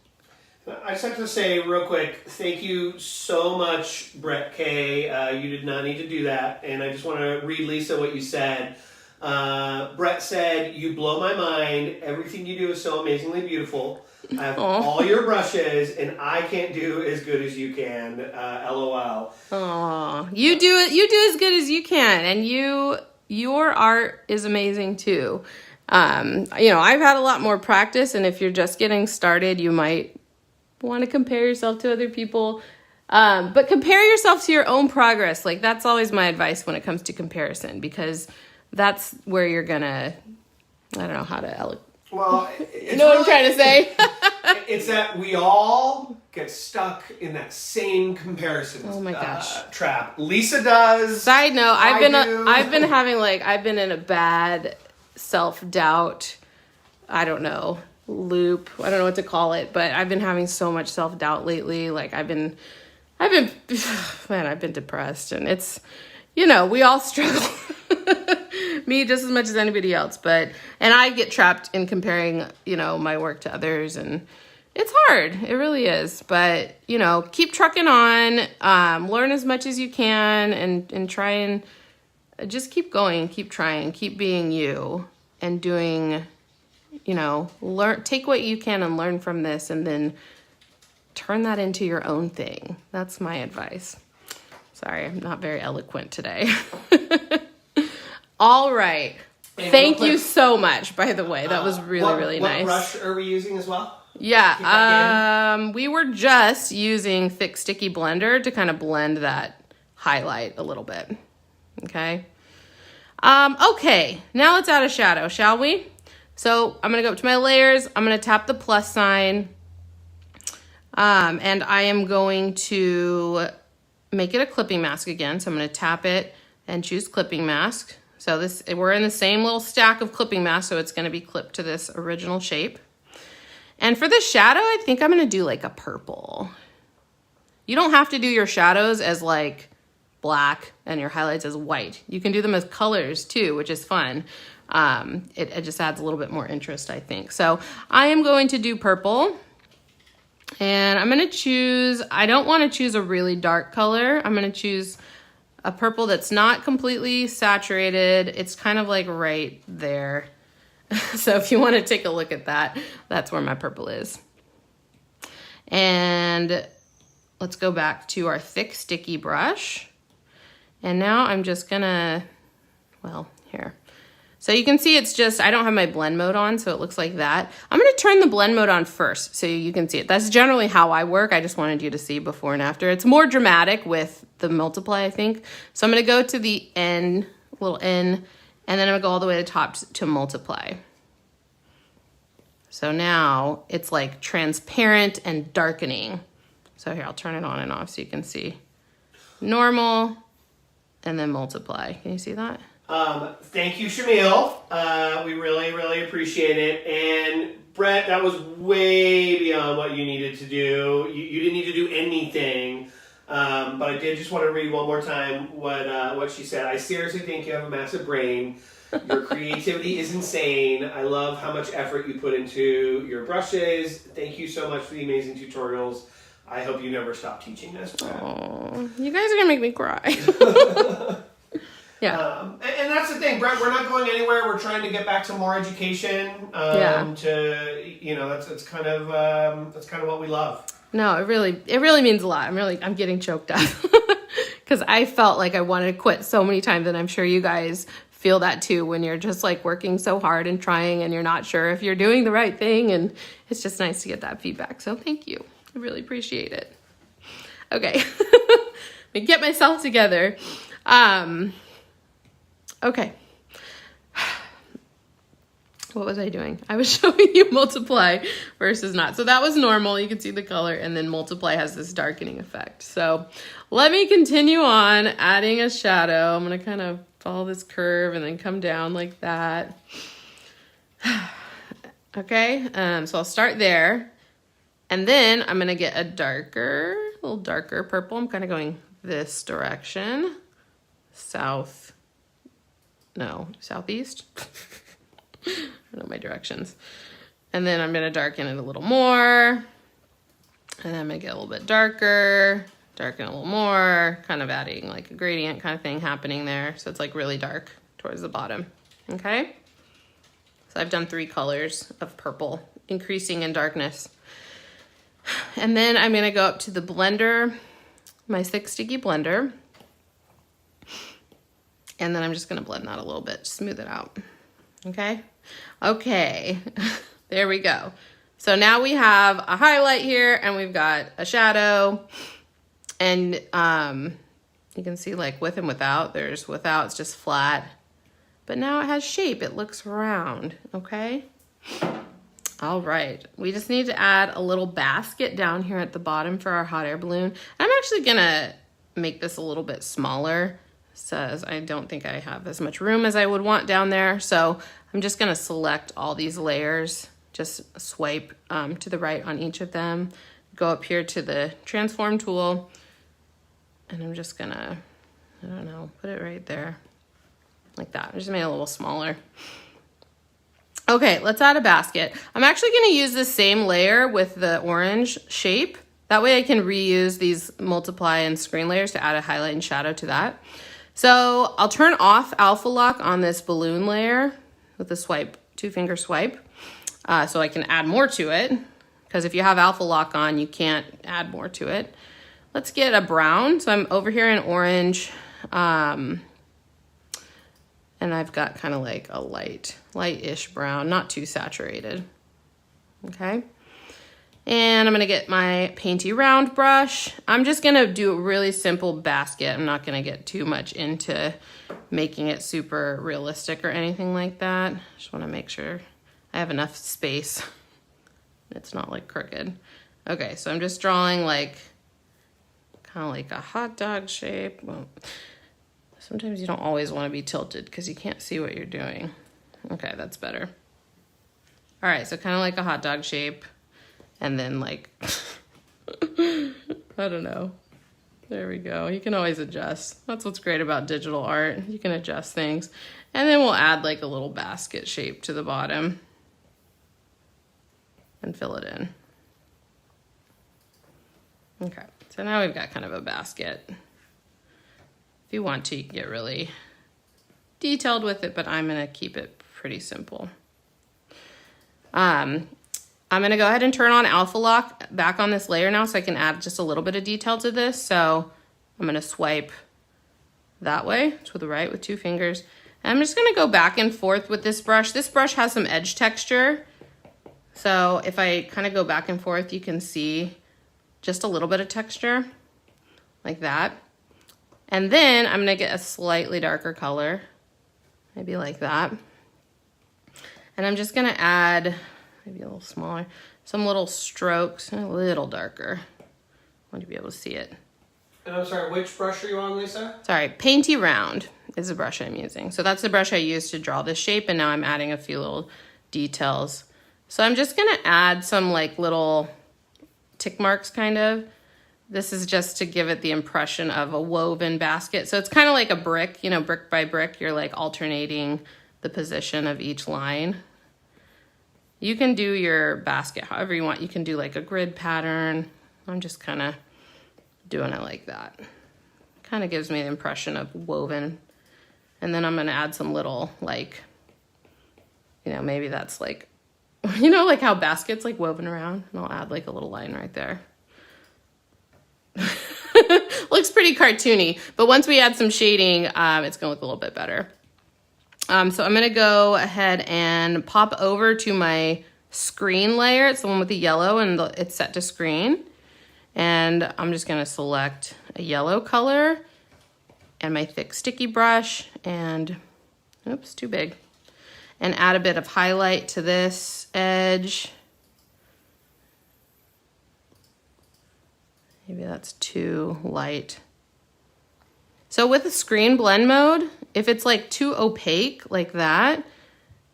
I just have to say real quick, thank you so much, Brett K. You did not need to do that. And I just want to read, Lisa, what you said. Brett said, "You blow my mind. Everything you do is so amazingly beautiful. I have all your brushes, and I can't do as good as you can. LOL." Oh, you do it. You do as good as you can, and your art is amazing too. I've had a lot more practice, and if you're just getting started, you might want to compare yourself to other people. But compare yourself to your own progress. Like, that's always my advice when it comes to comparison, because that's where you're gonna, I don't know how to Well, you know what I'm trying to say? It's that we all get stuck in that same comparison trap. Lisa does. Side note, I've been in a bad self-doubt, I don't know, loop. I don't know what to call it, but I've been having so much self-doubt lately. Like I've been depressed, and it's, we all struggle. Me just as much as anybody else, and I get trapped in comparing, my work to others, and it's hard. It really is. But, keep trucking on, learn as much as you can, and try and just keep going, keep trying, keep being you, and doing, take what you can and learn from this, and then turn that into your own thing. That's my advice. Sorry, I'm not very eloquent today. All right. And thank you so much, by the way. That was really nice. What brush are we using as well? Yeah, we were just using Thick Sticky Blender to kind of blend that highlight a little bit. Okay. Okay, now let's add a shadow, shall we? So I'm going to go up to my layers. I'm going to tap the plus sign. And I am going to make it a clipping mask again. So I'm going to tap it and choose clipping mask. So we're in the same little stack of clipping masks, so it's going to be clipped to this original shape. And for the shadow, I think I'm going to do like a purple. You don't have to do your shadows as like black and your highlights as white. You can do them as colors too, which is fun. It just adds a little bit more interest, I think. So I am going to do purple. And I'm going to choose, I don't want to choose a really dark color. I'm going to choose a purple that's not completely saturated. It's kind of like right there. So if you want to take a look at that, that's where my purple is. And let's go back to our thick sticky brush. And now I'm just gonna, here. So you can see it's just, I don't have my blend mode on, so it looks like that. I'm gonna turn the blend mode on first so you can see it. That's generally how I work. I just wanted you to see before and after. It's more dramatic with the multiply, I think. So I'm gonna go to the N, little N, and then I'm gonna go all the way to the top to multiply. So now it's like transparent and darkening. So here, I'll turn it on and off so you can see. Normal, and then multiply. Can you see that? Thank you, Shamil. We really appreciate it. And Brett, that was way beyond what you needed to do. You didn't need to do anything. But I did just want to read one more time what she said. "I seriously think you have a massive brain. Your creativity is insane. I love how much effort you put into your brushes. Thank you so much for the amazing tutorials. I hope you never stop teaching us." Oh, you guys are gonna make me cry. Yeah. And that's the thing, Brett. We're not going anywhere. We're trying to get back to more education. That's kind of what we love. No, it really means a lot. I'm getting choked up because I felt like I wanted to quit so many times, and I'm sure you guys feel that too when you're just like working so hard and trying, and you're not sure if you're doing the right thing, and it's just nice to get that feedback. So thank you. I really appreciate it. Okay. Let me get myself together. Okay. What was I doing? I was showing you multiply versus not. So that was normal. You can see the color, and then multiply has this darkening effect. So let me continue on adding a shadow. I'm going to kind of follow this curve and then come down like that. Okay, so I'll start there. And then I'm going to get a little darker purple. I'm kind of going this direction. Southeast. I don't know my directions. And then I'm going to darken it a little more. And then I'm going to get a little bit darker, darken a little more, kind of adding like a gradient kind of thing happening there. So it's like really dark towards the bottom. Okay. So I've done 3 colors of purple, increasing in darkness. And then I'm going to go up to the blender, my 6 sticky blender. And then I'm just going to blend that a little bit, smooth it out. Okay. Okay. There we go. So now we have a highlight here and we've got a shadow, and you can see like with and without. There's without, it's just flat, but now it has shape. It looks round. Okay. All right. We just need to add a little basket down here at the bottom for our hot air balloon. I'm actually going to make this a little bit smaller. Says I don't think I have as much room as I would want down there. So I'm just going to select all these layers, just swipe to the right on each of them, go up here to the transform tool, and I'm just going to, I don't know, put it right there like that. I just made it a little smaller. Okay, let's add a basket. I'm actually going to use the same layer with the orange shape. That way I can reuse these multiply and screen layers to add a highlight and shadow to that. So I'll turn off alpha lock on this balloon layer with a swipe, 2-finger swipe, so I can add more to it, because if you have alpha lock on, you can't add more to it. Let's get a brown. So I'm over here in orange, and I've got kind of like a light-ish brown, not too saturated. Okay. And I'm going to get my painty round brush. I'm just going to do a really simple basket. I'm not going to get too much into making it super realistic or anything like that. Just want to make sure I have enough space. It's not like crooked. Okay, so I'm just drawing like kind of like a hot dog shape. Well, sometimes you don't always want to be tilted because you can't see what you're doing. Okay, that's better. All right, so kind of like a hot dog shape. And then like, I don't know. There we go. You can always adjust. That's what's great about digital art. You can adjust things. And then we'll add like a little basket shape to the bottom and fill it in. Okay, so now we've got kind of a basket. If you want to, you can get really detailed with it, but I'm gonna keep it pretty simple. I'm going to go ahead and turn on alpha lock back on this layer now so I can add just a little bit of detail to this. So I'm going to swipe that way to the right with 2 fingers. And I'm just going to go back and forth with this brush. This brush has some edge texture. So if I kind of go back and forth, you can see just a little bit of texture like that. And then I'm going to get a slightly darker color, maybe like that. And I'm just going to add maybe a little smaller, some little strokes, and a little darker. I want you to be able to see it. And I'm sorry, which brush are you on, Lisa? Sorry, Painty Round is the brush I'm using. So that's the brush I used to draw this shape, and now I'm adding a few little details. So I'm just gonna add some like little tick marks kind of. This is just to give it the impression of a woven basket. So it's kind of like a brick, you know, brick by brick, you're like alternating the position of each line. You can do your basket however you want. You can do like a grid pattern. I'm just kind of doing it like that. Kind of gives me the impression of woven. And then I'm going to add some little like, you know, maybe that's like, you know, like how baskets like woven around. And I'll add like a little line right there. Looks pretty cartoony, but once we add some shading, it's going to look a little bit better. So I'm going to go ahead and pop over to my screen layer. It's the one with the yellow and it's set to screen. And I'm just going to select a yellow color and my thick sticky brush and, oops, too big. and add a bit of highlight to this edge. Maybe that's too light. So with the screen blend mode, if it's like too opaque like that,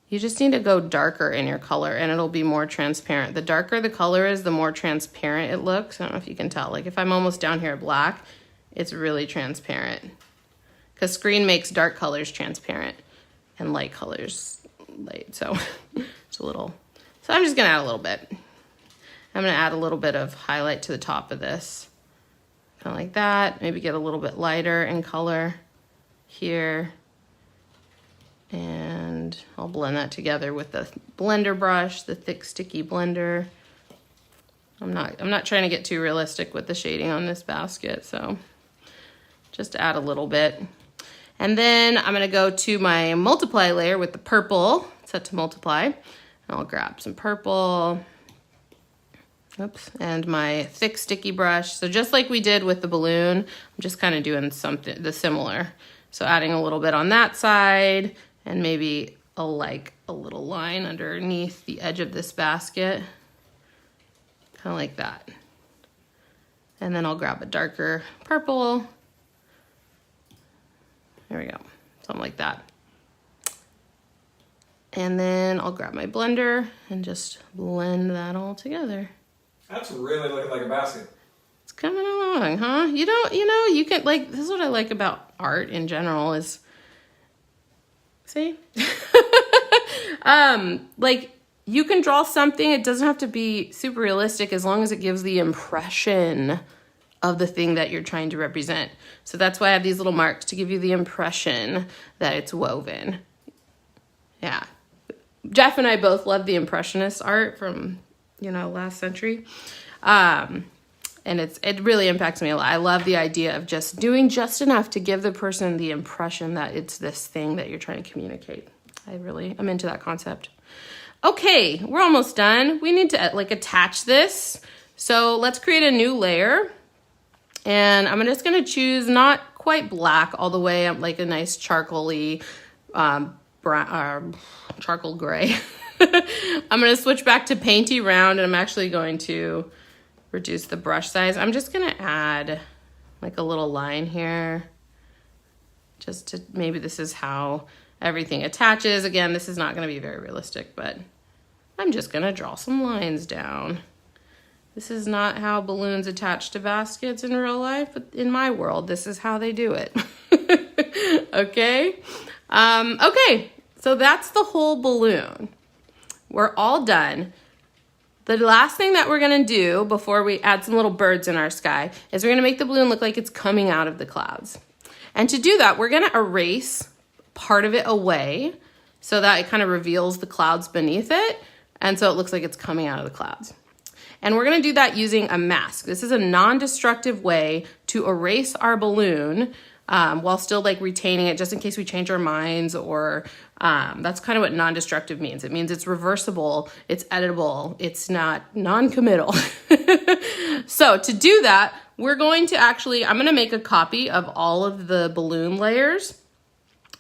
you just need to go darker in your color and it'll be more transparent. The darker the color is, the more transparent it looks. I don't know if you can tell. Like if I'm almost down here black, it's really transparent. Because screen makes dark colors transparent and light colors light. So it's a little, so I'm just gonna add a little bit. I'm gonna add a little bit of highlight to the top of this. Kind of like that. Maybe get a little bit lighter in color here. And I'll blend that together with the blender brush, the thick sticky blender. I'm not trying to get too realistic with the shading on this basket, so just add a little bit. And then I'm gonna go to my multiply layer with the purple, set to multiply. And I'll grab some purple. Oops, and my thick sticky brush. So just like we did with the balloon, I'm just kind of doing something the similar. So adding a little bit on that side and maybe a little line underneath the edge of this basket. Kind of like that. And then I'll grab a darker purple. There we go, something like that. And then I'll grab my blender and just blend that all together. That's really looking like a basket. It's coming along, huh? You can, like, this is what I like about art in general is, see? Like, you can draw something, it doesn't have to be super realistic as long as it gives the impression of the thing that you're trying to represent. So that's why I have these little marks to give you the impression that it's woven. Yeah. Jeff and I both love the Impressionist art from, last century. And it really impacts me a lot. I love the idea of just doing just enough to give the person the impression that it's this thing that you're trying to communicate. I'm into that concept. Okay, we're almost done. We need to attach this. So let's create a new layer. And I'm just gonna choose not quite black all the way. I'm like a nice charcoal-y, charcoal gray. I'm gonna switch back to painty round, and I'm actually going to reduce the brush size. I'm just gonna add like a little line here, just to, maybe this is how everything attaches. Again, this is not gonna be very realistic, but I'm just gonna draw some lines down. This is not how balloons attach to baskets in real life, but in my world, this is how they do it. Okay? Okay, so that's the whole balloon. We're all done. The last thing that we're gonna do before we add some little birds in our sky is we're gonna make the balloon look like it's coming out of the clouds. And to do that, we're gonna erase part of it away so that it kind of reveals the clouds beneath it. And so it looks like it's coming out of the clouds. And we're gonna do that using a mask. This is a non-destructive way to erase our balloon while still retaining it just in case we change our minds, or that's kind of what non-destructive means. It means it's reversible, it's editable, it's not non-committal. So to do that, we're going to I'm gonna make a copy of all of the balloon layers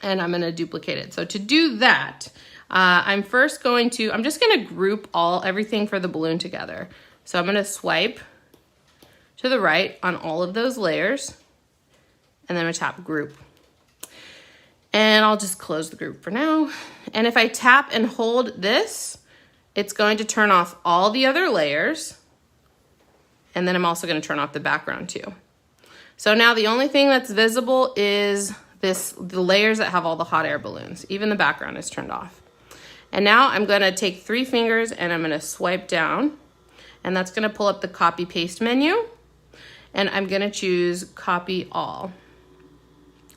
and I'm gonna duplicate it. So to do that, I'm just gonna group everything for the balloon together. So I'm gonna swipe to the right on all of those layers, and then I'm gonna tap group. And I'll just close the group for now. And if I tap and hold this, it's going to turn off all the other layers. And then I'm also gonna turn off the background too. So now the only thing that's visible is the layers that have all the hot air balloons. Even the background is turned off. And now I'm gonna take 3 fingers and I'm gonna swipe down, and that's gonna pull up the copy paste menu. And I'm gonna choose copy all.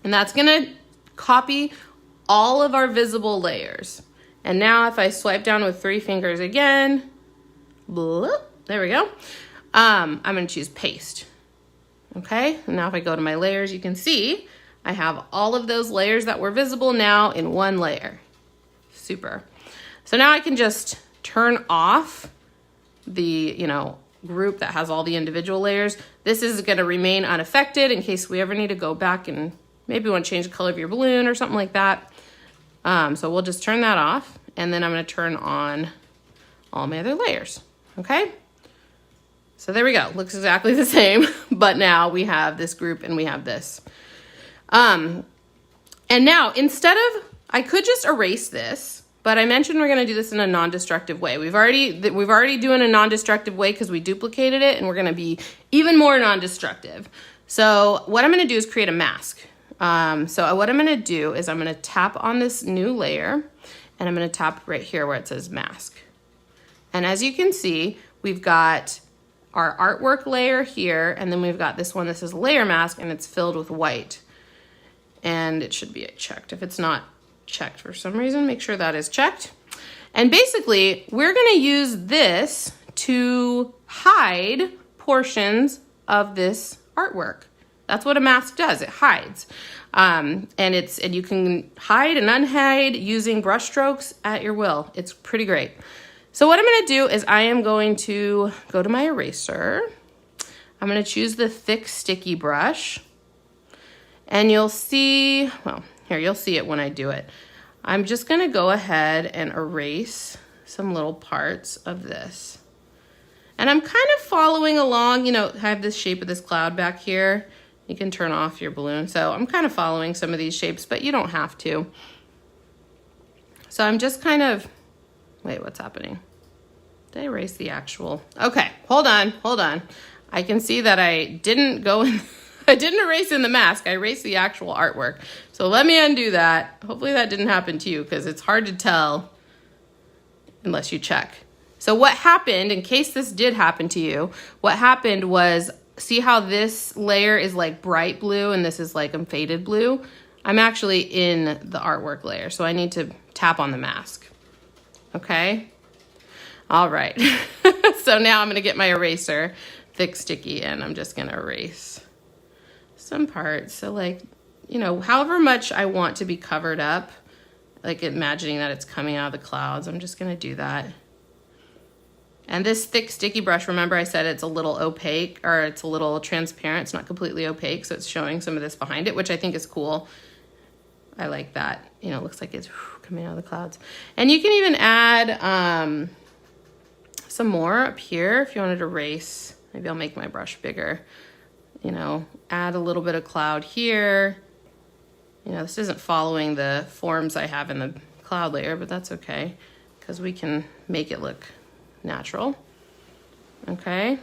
And that's gonna copy all of our visible layers. And now if I swipe down with 3 fingers again, bloop, there we go. I'm gonna choose paste. Okay, and now if I go to my layers, you can see I have all of those layers that were visible now in one layer. Super. So now I can just turn off the, group that has all the individual layers. This is gonna remain unaffected in case we ever need to go back and maybe want to change the color of your balloon or something like that. So we'll just turn that off. and then I'm gonna turn on all my other layers, okay? So there we go, looks exactly the same, but now we have this group and we have this. And now instead of, I could just erase this, but I mentioned we're gonna do this in a non-destructive way. We've already doing a non-destructive way because we duplicated it, and we're gonna be even more non-destructive. So what I'm gonna do is create a mask. So what I'm gonna do is I'm gonna tap on this new layer, and I'm gonna tap right here where it says mask. And as you can see, we've got our artwork layer here, and then we've got this one that says layer mask, and it's filled with white. And it should be checked. If it's not checked for some reason, make sure that is checked. And basically, we're gonna use this to hide portions of this artwork. That's what a mask does, it hides. And you can hide and unhide using brush strokes at your will. It's pretty great. So what I'm gonna do is I am going to go to my eraser. I'm gonna choose the thick sticky brush, and you'll see, well, here, you'll see it when I do it. I'm just gonna go ahead and erase some little parts of this. And I'm kind of following along, you know, I have this shape of this cloud back here. You can turn off your balloon. So I'm kind of following some of these shapes, but you don't have to. So I'm just kind of, wait, what's happening? Did I erase the actual? Okay, hold on. I can see that I didn't go in, I didn't erase in the mask, I erased the actual artwork. So let me undo that. Hopefully that didn't happen to you because it's hard to tell unless you check. So what happened, in case this did happen to you, what happened was, see how this layer is like bright blue and this is like a faded blue? I'm actually in the artwork layer, so I need to tap on the mask. Okay? All right. So now I'm gonna get my eraser, thick sticky, and I'm just gonna erase some parts. So like, you know, however much I want to be covered up, like imagining that it's coming out of the clouds, I'm just gonna do that. And this thick sticky brush, remember I said it's a little opaque, or it's a little transparent, it's not completely opaque, so it's showing some of this behind it, which I think is cool. I like that. You know, it looks like it's coming out of the clouds. And you can even add some more up here if you wanted to erase. Maybe I'll make my brush bigger. You know, add a little bit of cloud here. You know, this isn't following the forms I have in the cloud layer, but that's okay, because we can make it look natural. Okay.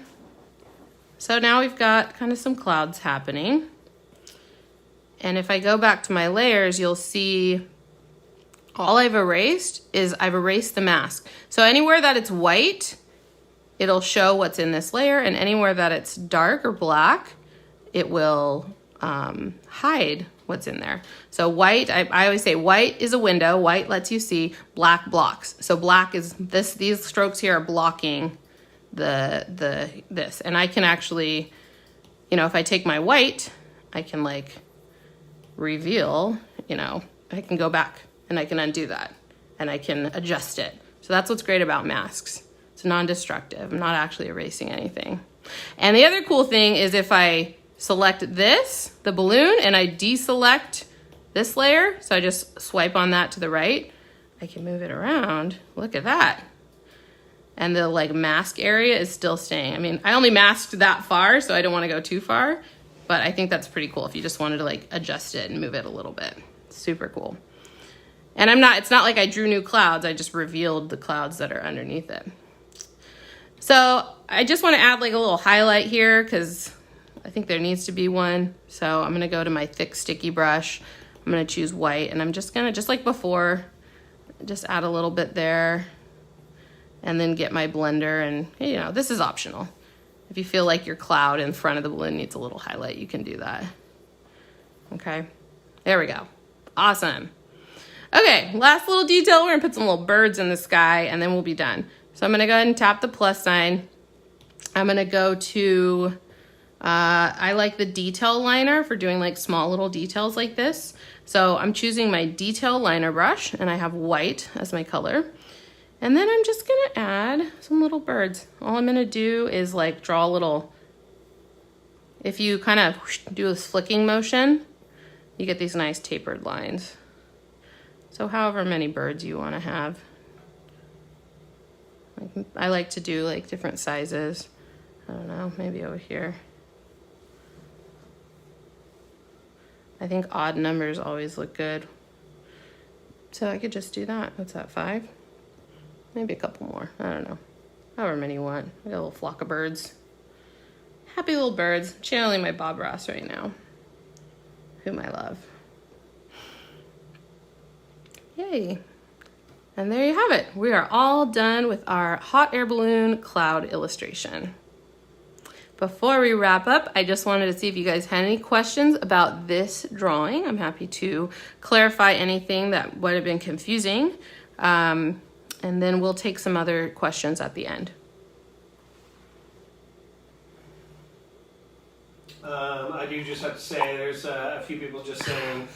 So now we've got kind of some clouds happening. And if I go back to my layers, you'll see all I've erased is I've erased the mask. So anywhere that it's white, it'll show what's in this layer, and anywhere that it's dark or black, it will hide what's in there. So white, I always say white is a window, white lets you see, black blocks. So black is this, these strokes here are blocking this. And I can actually, you know, if I take my white, I can like reveal, you know, I can go back and I can undo that and I can adjust it. So that's what's great about masks. It's non-destructive. I'm not actually erasing anything. And the other cool thing is if I select this, the balloon, and I deselect this layer, so I just swipe on that to the right, I can move it around. Look at that. And the like mask area is still staying. I mean, I only masked that far, so I don't want to go too far, but I think that's pretty cool if you just wanted to like adjust it and move it a little bit. Super cool. And it's not like I drew new clouds, I just revealed the clouds that are underneath it. So I just want to add like a little highlight here because I think there needs to be one. So I'm gonna go to my thick sticky brush. I'm gonna choose white, and I'm just gonna, just like before, just add a little bit there and then get my blender, and you know, this is optional. If you feel like your cloud in front of the balloon needs a little highlight, you can do that. Okay, there we go. Awesome. Okay, last little detail, we're gonna put some little birds in the sky and then we'll be done. So I'm gonna go ahead and tap the plus sign. I'm gonna go to, I like the detail liner for doing like small little details like this. So I'm choosing my detail liner brush, and I have white as my color. And then I'm just gonna add some little birds. All I'm gonna do is like draw a little, if you kind of do this flicking motion, you get these nice tapered lines. So however many birds you wanna have, I like to do like different sizes. I don't know, maybe over here. I think odd numbers always look good. So I could just do that. What's that, 5? Maybe a couple more. I don't know. However many you want. I got a little flock of birds. Happy little birds. Channeling my Bob Ross right now, whom I love. Yay. And there you have it. We are all done with our hot air balloon cloud illustration. Before we wrap up, I just wanted to see if you guys had any questions about this drawing. I'm happy to clarify anything that would have been confusing. And then we'll take some other questions at the end. I do just have to say there's a few people just saying,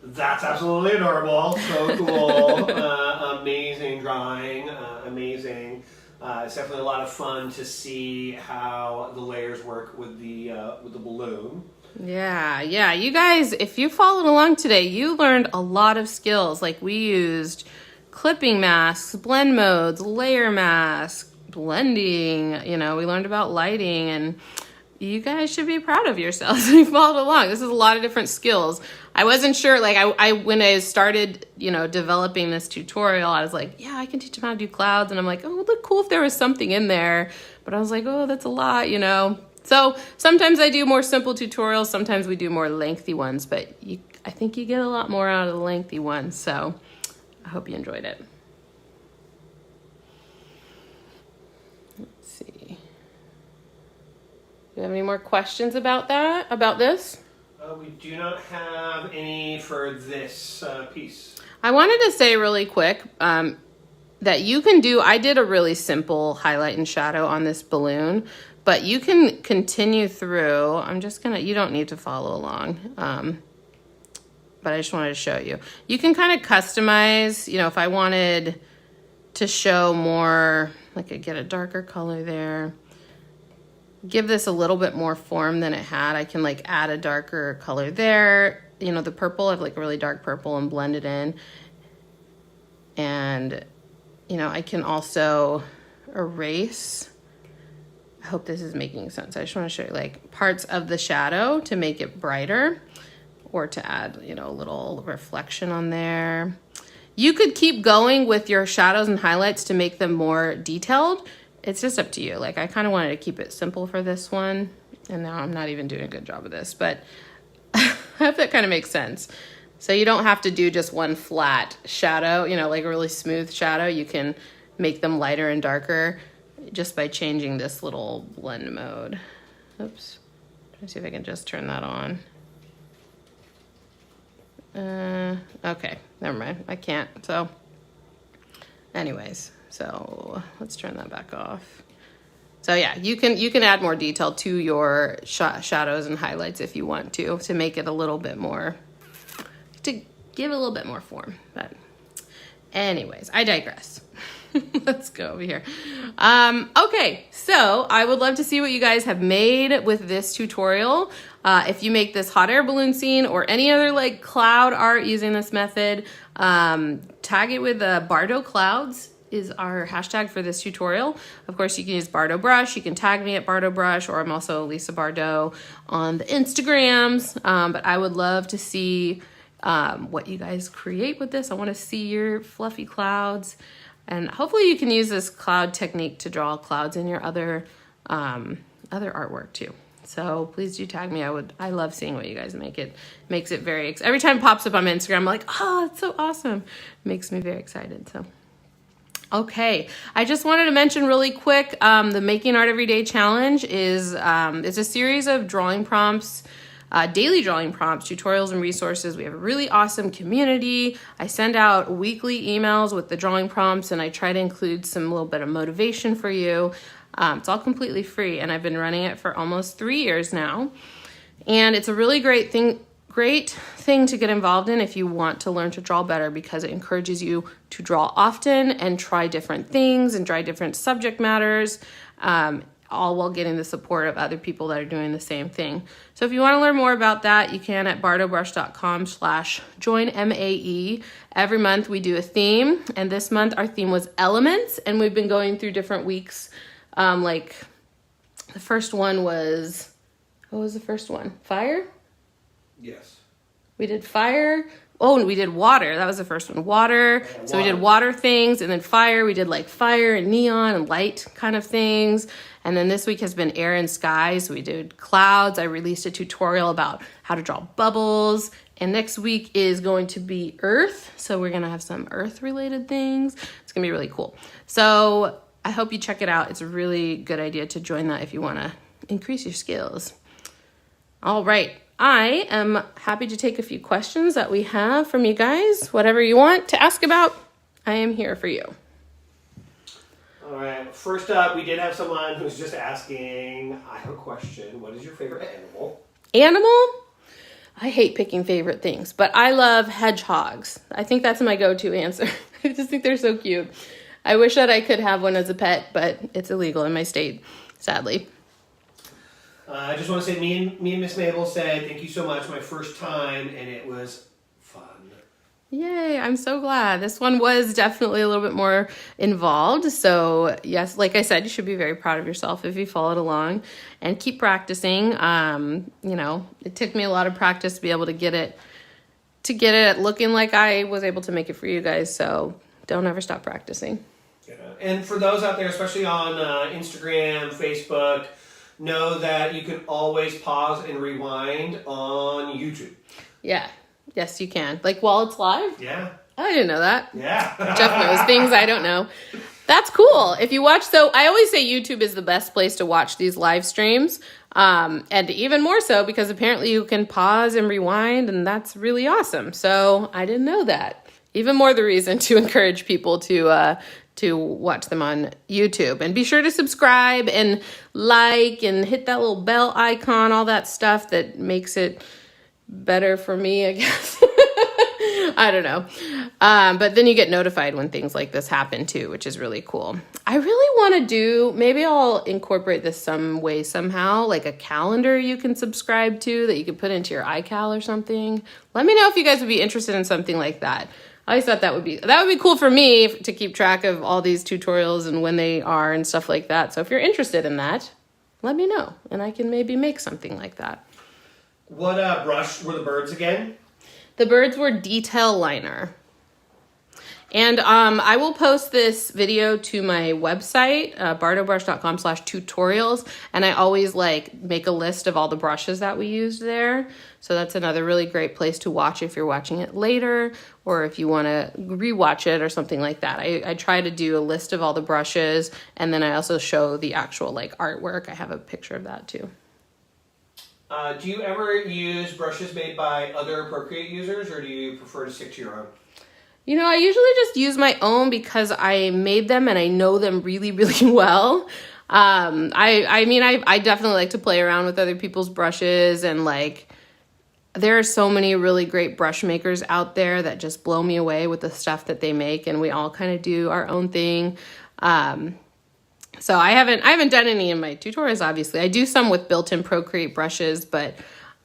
that's absolutely adorable, so cool, amazing drawing, amazing. It's definitely a lot of fun to see how the layers work with the balloon. Yeah, you guys, if you followed along today, you learned a lot of skills. Like we used clipping masks, blend modes, layer masks, blending, we learned about lighting, and you guys should be proud of yourselves if you followed along. This is a lot of different skills. I wasn't sure, like I when I started, developing this tutorial, I was like, yeah, I can teach them how to do clouds. And I'm like, oh, it would look cool if there was something in there. But I was like, oh, that's a lot, So sometimes I do more simple tutorials. Sometimes we do more lengthy ones, but I think you get a lot more out of the lengthy ones. So I hope you enjoyed it. Let's see. Do you have any more questions about this? We do not have any for this piece. I wanted to say really quick that you can do, I did a really simple highlight and shadow on this balloon, but you can continue through. I'm just you don't need to follow along, but I just wanted to show you. You can kind of customize, if I wanted to show more, like I get a darker color there, give this a little bit more form than it had. I can like add a darker color there. The purple, I have like a really dark purple and blend it in. And, I can also erase. I hope this is making sense. I just want to show you like parts of the shadow to make it brighter or to add, a little reflection on there. You could keep going with your shadows and highlights to make them more detailed. It's just up to you. Like I kind of wanted to keep it simple for this one. And now I'm not even doing a good job of this, but I hope that kind of makes sense. So you don't have to do just one flat shadow, like a really smooth shadow. You can make them lighter and darker just by changing this little blend mode. Oops. Try to see if I can just turn that on. Okay, never mind. I can't. So anyways. So let's turn that back off. So yeah, you can add more detail to your shadows and highlights if you want to make it a little bit more, to give it a little bit more form. But anyways, I digress. Let's go over here. Okay, so I would love to see what you guys have made with this tutorial. If you make this hot air balloon scene or any other like cloud art using this method, tag it with Bardo Clouds is our hashtag for this tutorial. Of course, you can use Bardo Brush. You can tag me at Bardo Brush, or I'm also Lisa Bardo on the Instagrams. But I would love to see what you guys create with this. I want to see your fluffy clouds. And hopefully you can use this cloud technique to draw clouds in your other artwork too. So please do tag me. I love seeing what you guys make. It makes it very, every time it pops up on my Instagram, I'm like, oh, it's so awesome. It makes me very excited. So okay, I just wanted to mention really quick, the Making Art Everyday Challenge is it's a series of drawing prompts, daily drawing prompts, tutorials, and resources. We have a really awesome community. I send out weekly emails with the drawing prompts, and I try to include some little bit of motivation for you. It's all completely free, and I've been running it for almost 3 years now. And it's a really great thing to get involved in if you want to learn to draw better, because it encourages you to draw often and try different things and try different subject matters. all while getting the support of other people that are doing the same thing. So if you want to learn more about that, you can at bardobrush.com/joinMAE. Every month we do a theme, and this month our theme was elements, and we've been going through different weeks. Like the first one was, what was the first one? Fire? Yes. We did fire. Oh, and we did water. That was the first one. Water. Yeah, So we did water things, and then fire. We did like fire and neon and light kind of things. And then this week has been air and sky. So we did clouds. I released a tutorial about how to draw bubbles. And next week is going to be earth. So we're going to have some earth related things. It's going to be really cool. So I hope you check it out. It's a really good idea to join that if you want to increase your skills. All right. I am happy to take a few questions that we have from you guys. Whatever you want to ask about, I am here for you. All right. First up, we did have someone who's just asking, I have a question. What is your favorite animal? Animal? I hate picking favorite things, but I love hedgehogs. I think that's my go-to answer. I just think they're so cute. I wish that I could have one as a pet, but it's illegal in my state, sadly. I just want to say, me and Miss Mabel said, thank you so much, my first time, and it was fun. Yay, I'm so glad. This one was definitely a little bit more involved. So yes, like I said, you should be very proud of yourself if you followed along and keep practicing. It took me a lot of practice to be able to get it looking like I was able to make it for you guys. So don't ever stop practicing. Yeah. And for those out there, especially on Instagram, Facebook, know that you can always pause and rewind on YouTube. Yeah. Yes, you can. Like while it's live? Yeah. I didn't know that. Yeah. Jeff knows things I don't know. That's cool. If you watch, so I always say YouTube is the best place to watch these live streams. And even more so because apparently you can pause and rewind, and that's really awesome. So I didn't know that. Even more the reason to encourage people to watch them on YouTube. And be sure to subscribe and like and hit that little bell icon, all that stuff that makes it better for me, I guess. I don't know. But then you get notified when things like this happen too, which is really cool. I really want to do, maybe I'll incorporate this some way somehow, like a calendar you can subscribe to that you can put into your iCal or something. Let me know if you guys would be interested in something like that. I always thought that would be cool for me to keep track of all these tutorials and when they are and stuff like that. So if you're interested in that, let me know and I can maybe make something like that. What brush were the birds again? The birds were detail liner. And I will post this video to my website, bardobrush.com/tutorials. And I always make a list of all the brushes that we used there. So that's another really great place to watch if you're watching it later or if you want to rewatch it or something like that. I try to do a list of all the brushes, and then I also show the actual artwork. I have a picture of that too. Do you ever use brushes made by other Procreate users, or do you prefer to stick to your own? I usually just use my own because I made them and I know them really, really well. I definitely like to play around with other people's brushes, and there are so many really great brush makers out there that just blow me away with the stuff that they make, and we all kind of do our own thing. So I haven't done any in my tutorials, obviously. I do some with built-in Procreate brushes, but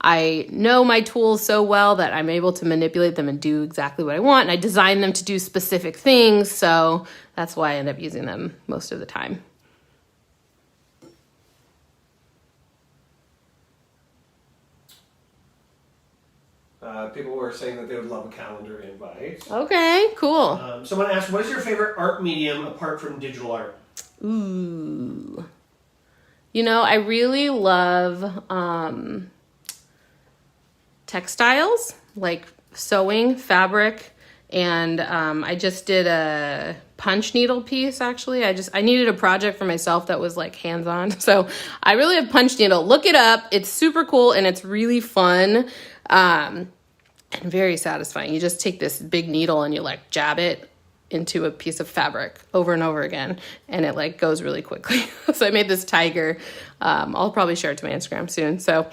I know my tools so well that I'm able to manipulate them and do exactly what I want. And I design them to do specific things, so that's why I end up using them most of the time. People were saying that they would love a calendar invite. Okay, cool. Someone asked, what is your favorite art medium apart from digital art? Ooh. I really love textiles, like sewing, fabric, and I just did a punch needle piece, actually. I needed a project for myself that was hands-on, so I really have punch needle. Look it up. It's super cool, and it's really fun and very satisfying. You just take this big needle and you jab it into a piece of fabric over and over again, and it goes really quickly. So I made this tiger. I'll probably share it to my Instagram soon. So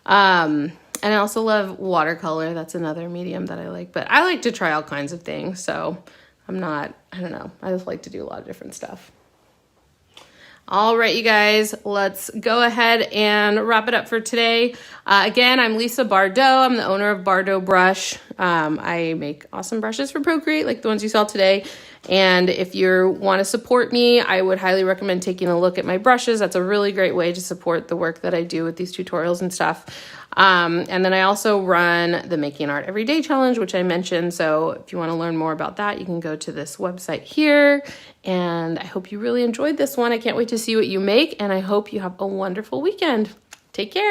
and I also love watercolor. That's another medium that I like, but I like to try all kinds of things. So I don't know. I just like to do a lot of different stuff. All right, you guys, let's go ahead and wrap it up for today. Again, I'm Lisa Bardot. I'm the owner of Bardot Brush. I make awesome brushes for Procreate, like the ones you saw today. And if you want to support me, I would highly recommend taking a look at my brushes. That's a really great way to support the work that I do with these tutorials and stuff. And then I also run the Making Art Everyday Challenge, which I mentioned. So if you want to learn more about that, you can go to this website here. And I hope you really enjoyed this one. I can't wait to see what you make, and I hope you have a wonderful weekend. Take care.